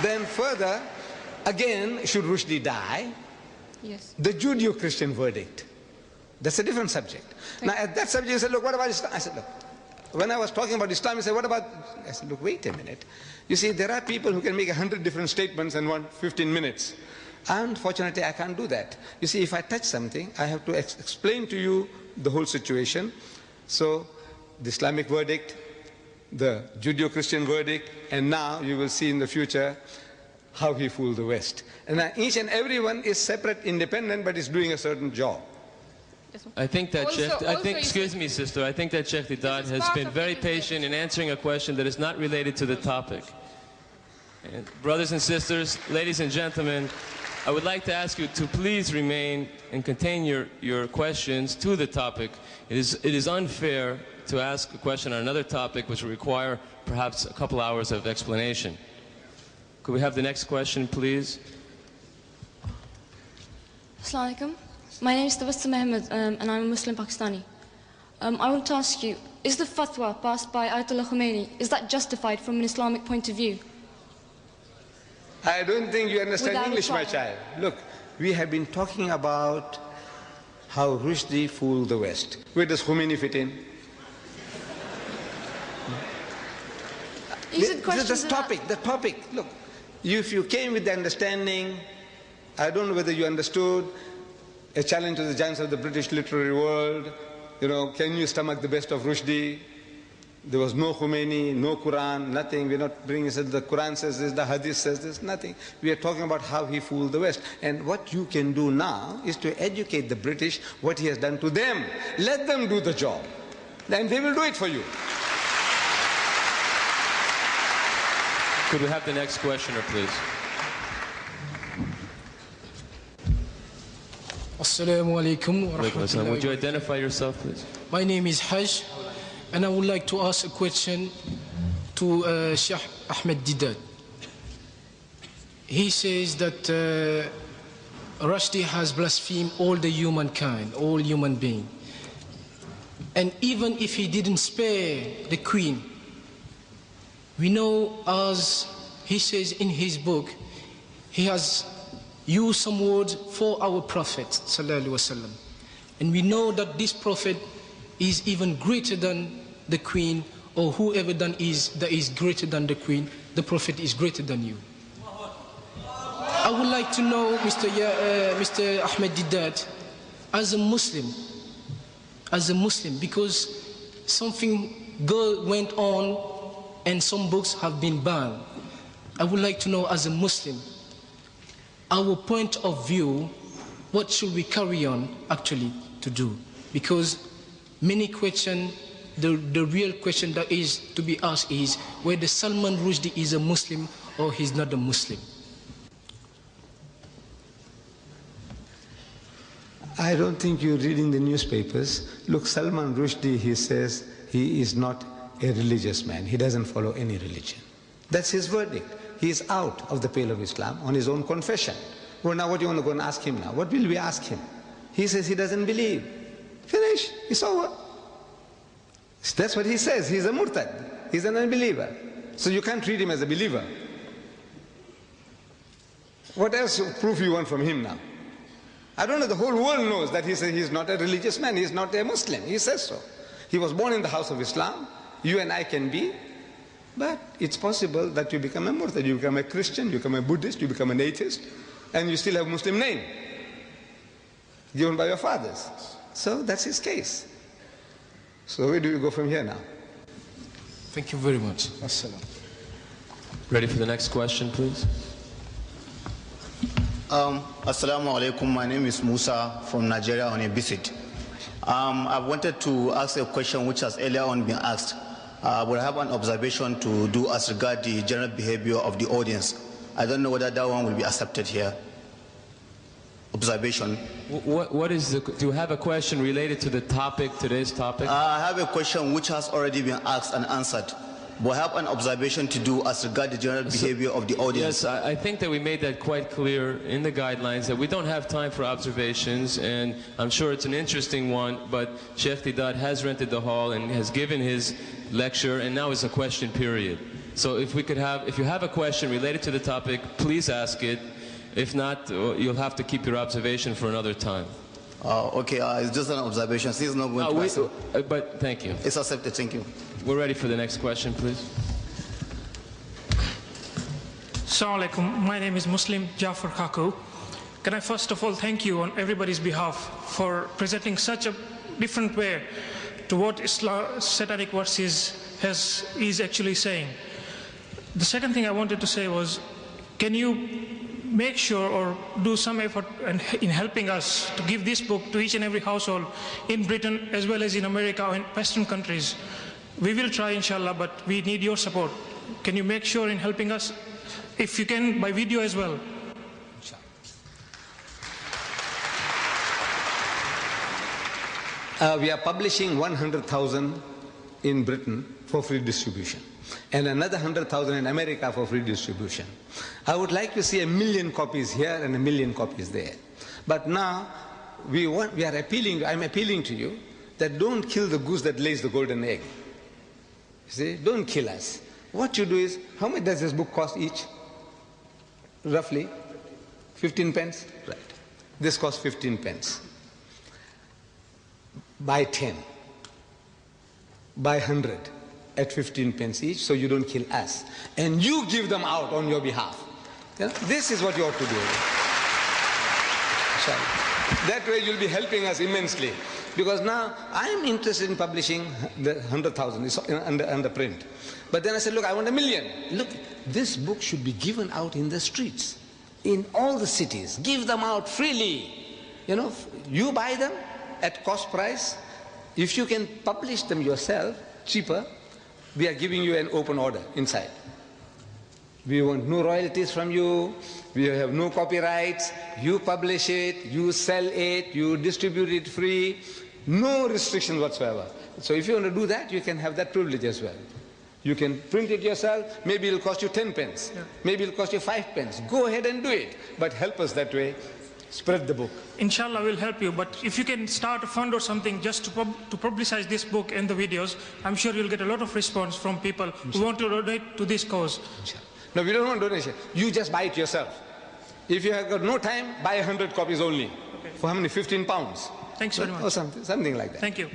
Then further, again, should Rushdie die? Yes. The Judeo-Christian verdict. That's a different subject. Now, at that subject, you said, look, what about Islam? I said, look, when I was talking about Islam, you said, what about... I said, look, wait a minute. You see, there are people who can make 100 different statements in 15 minutes. Unfortunately, I can't do that. You see, if I touch something, I have to explain to you the whole situation. So, the Islamic verdict, the Judeo-Christian verdict, and now you will see in the future how he fooled the West. And each and every one is separate, independent, but is doing a certain job. I think that excuse me, sister, I think that Sheikh Deidat has been very patient in answering a question that is not related to the topic. And brothers and sisters, ladies and gentlemen, I would like to ask you to please remain and contain your questions to the topic. It is unfair to ask a question on another topic which will require perhaps a couple hours of explanation. Could we have the next question, please? Assalamu alaikum. My name is Tabassum Ahmed, and I'm a Muslim Pakistani. I want to ask you, is the fatwa passed by Ayatollah Khomeini, is that justified from an Islamic point of view? I don't think you understand English, my child. Look, we have been talking about how Rushdie fooled the West. Where does Khomeini fit in? The topic. Look, if you came with the understanding, I don't know whether you understood, a challenge to the giants of the British literary world, can you stomach the best of Rushdie? There was no Khomeini, no Quran, nothing. We're not bringing the Quran says this, the Hadith says this, nothing. We are talking about how he fooled the West. And what you can do now is to educate the British what he has done to them. Let them do the job. Then they will do it for you. Could we have the next questioner, please? Assalamu alaikum wa rahmatullahi. Would you identify yourself, please? My name is Hajj, and I would like to ask a question to Sheikh Ahmed Deidat. He says that Rushdie has blasphemed all the humankind, all human beings. And even if he didn't spare the queen, we know, as he says in his book, he has used some words for our Prophet sallallahu alaihi wasallam, and we know that this Prophet is even greater than the queen, or whoever that is greater than the queen. The Prophet is greater than you. I would like to know, Mr. Ahmed Deidat, as a Muslim, because something good went on and some books have been banned. I would like to know, as a Muslim, our point of view, what should we carry on actually to do? Because many questions, the real question that is to be asked is whether Salman Rushdie is a Muslim or he's not a Muslim. I don't think you're reading the newspapers. Look, Salman Rushdie, he says he is not a religious man. He doesn't follow any religion. That's his verdict. He is out of the pale of Islam on his own confession. Well, now what do you want to go and ask him now? What will we ask him? He says he doesn't believe. Finish. It's over. That's what he says. He's a murtad. He's an unbeliever. So you can't treat him as a believer. What else proof you want from him now? I don't know. The whole world knows that he says he's not a religious man. He's not a Muslim. He says so. He was born in the house of Islam. You and I can be. But it's possible that you become a murtad. You become a Christian, you become a Buddhist, you become an atheist, and you still have a Muslim name given by your fathers. So that's his case. So where do you go from here now? Thank you very much. Assalam. Ready for the next question, please? Assalamu alaikum. My name is Musa from Nigeria on a visit. I wanted to ask a question which has earlier on been asked. But I have an observation to do as regards the general behavior of the audience. I don't know whether that one will be accepted here. Observation. Do you have a question related to the topic, today's topic? I have a question which has already been asked and answered. But I have an observation to do as regards the general behavior of the audience. Yes, I think that we made that quite clear in the guidelines, that we don't have time for observations, and I'm sure it's an interesting one, but Sheikh Deidat has rented the hall and has given his lecture, and now is a question period. So if you have a question related to the topic, please ask it. If not, you'll have to keep your observation for another time. Okay, it's just an observation. Since not going to but thank you. It's accepted. Thank you. We're ready for the next question, please. Assalamu alaikum. My name is Muslim Jafar Kaku. Can I first of all thank you on everybody's behalf for presenting such a different way to what satanic verses is actually saying. The second thing I wanted to say was, can you make sure or do some effort in helping us to give this book to each and every household in Britain as well as in America or in Western countries? We will try, inshallah, but we need your support. Can you make sure in helping us, if you can, by video as well? We are publishing 100,000 in Britain for free distribution, and another 100,000 in America for free distribution. I would like to see 1 million copies here and 1 million copies there. But now I'm appealing to you that don't kill the goose that lays the golden egg. See, don't kill us. What you do is, how much does this book cost each? Roughly 15 pence? Right. This costs 15 pence. Buy 10. Buy 100 at 15 pence each, so you don't kill us. And you give them out on your behalf. You know, this is what you ought to do. That way you'll be helping us immensely. Because now I'm interested in publishing the 100,000, it's under print. But then I said, look, I want 1 million. Look, this book should be given out in the streets, in all the cities. Give them out freely. You know, you buy them at cost price. If you can publish them yourself, cheaper, we are giving you an open order inside. We want no royalties from you. We have no copyrights. You publish it, you sell it, you distribute it free. No restrictions whatsoever. So if you want to do that, you can have that privilege as well. You can print it yourself. Maybe it'll cost you 10 pence. Yeah. Maybe it'll cost you 5 pence. Go ahead and do it. But help us that way. Spread the book. Inshallah, we'll help you. But if you can start a fund or something just to publicize this book and the videos, I'm sure you'll get a lot of response from people who want to donate to this cause. No, we don't want donation. You just buy it yourself. If you have got no time, buy 100 copies only. Okay. For how many? 15 pounds. Thanks very much. Or something like that. Thank you.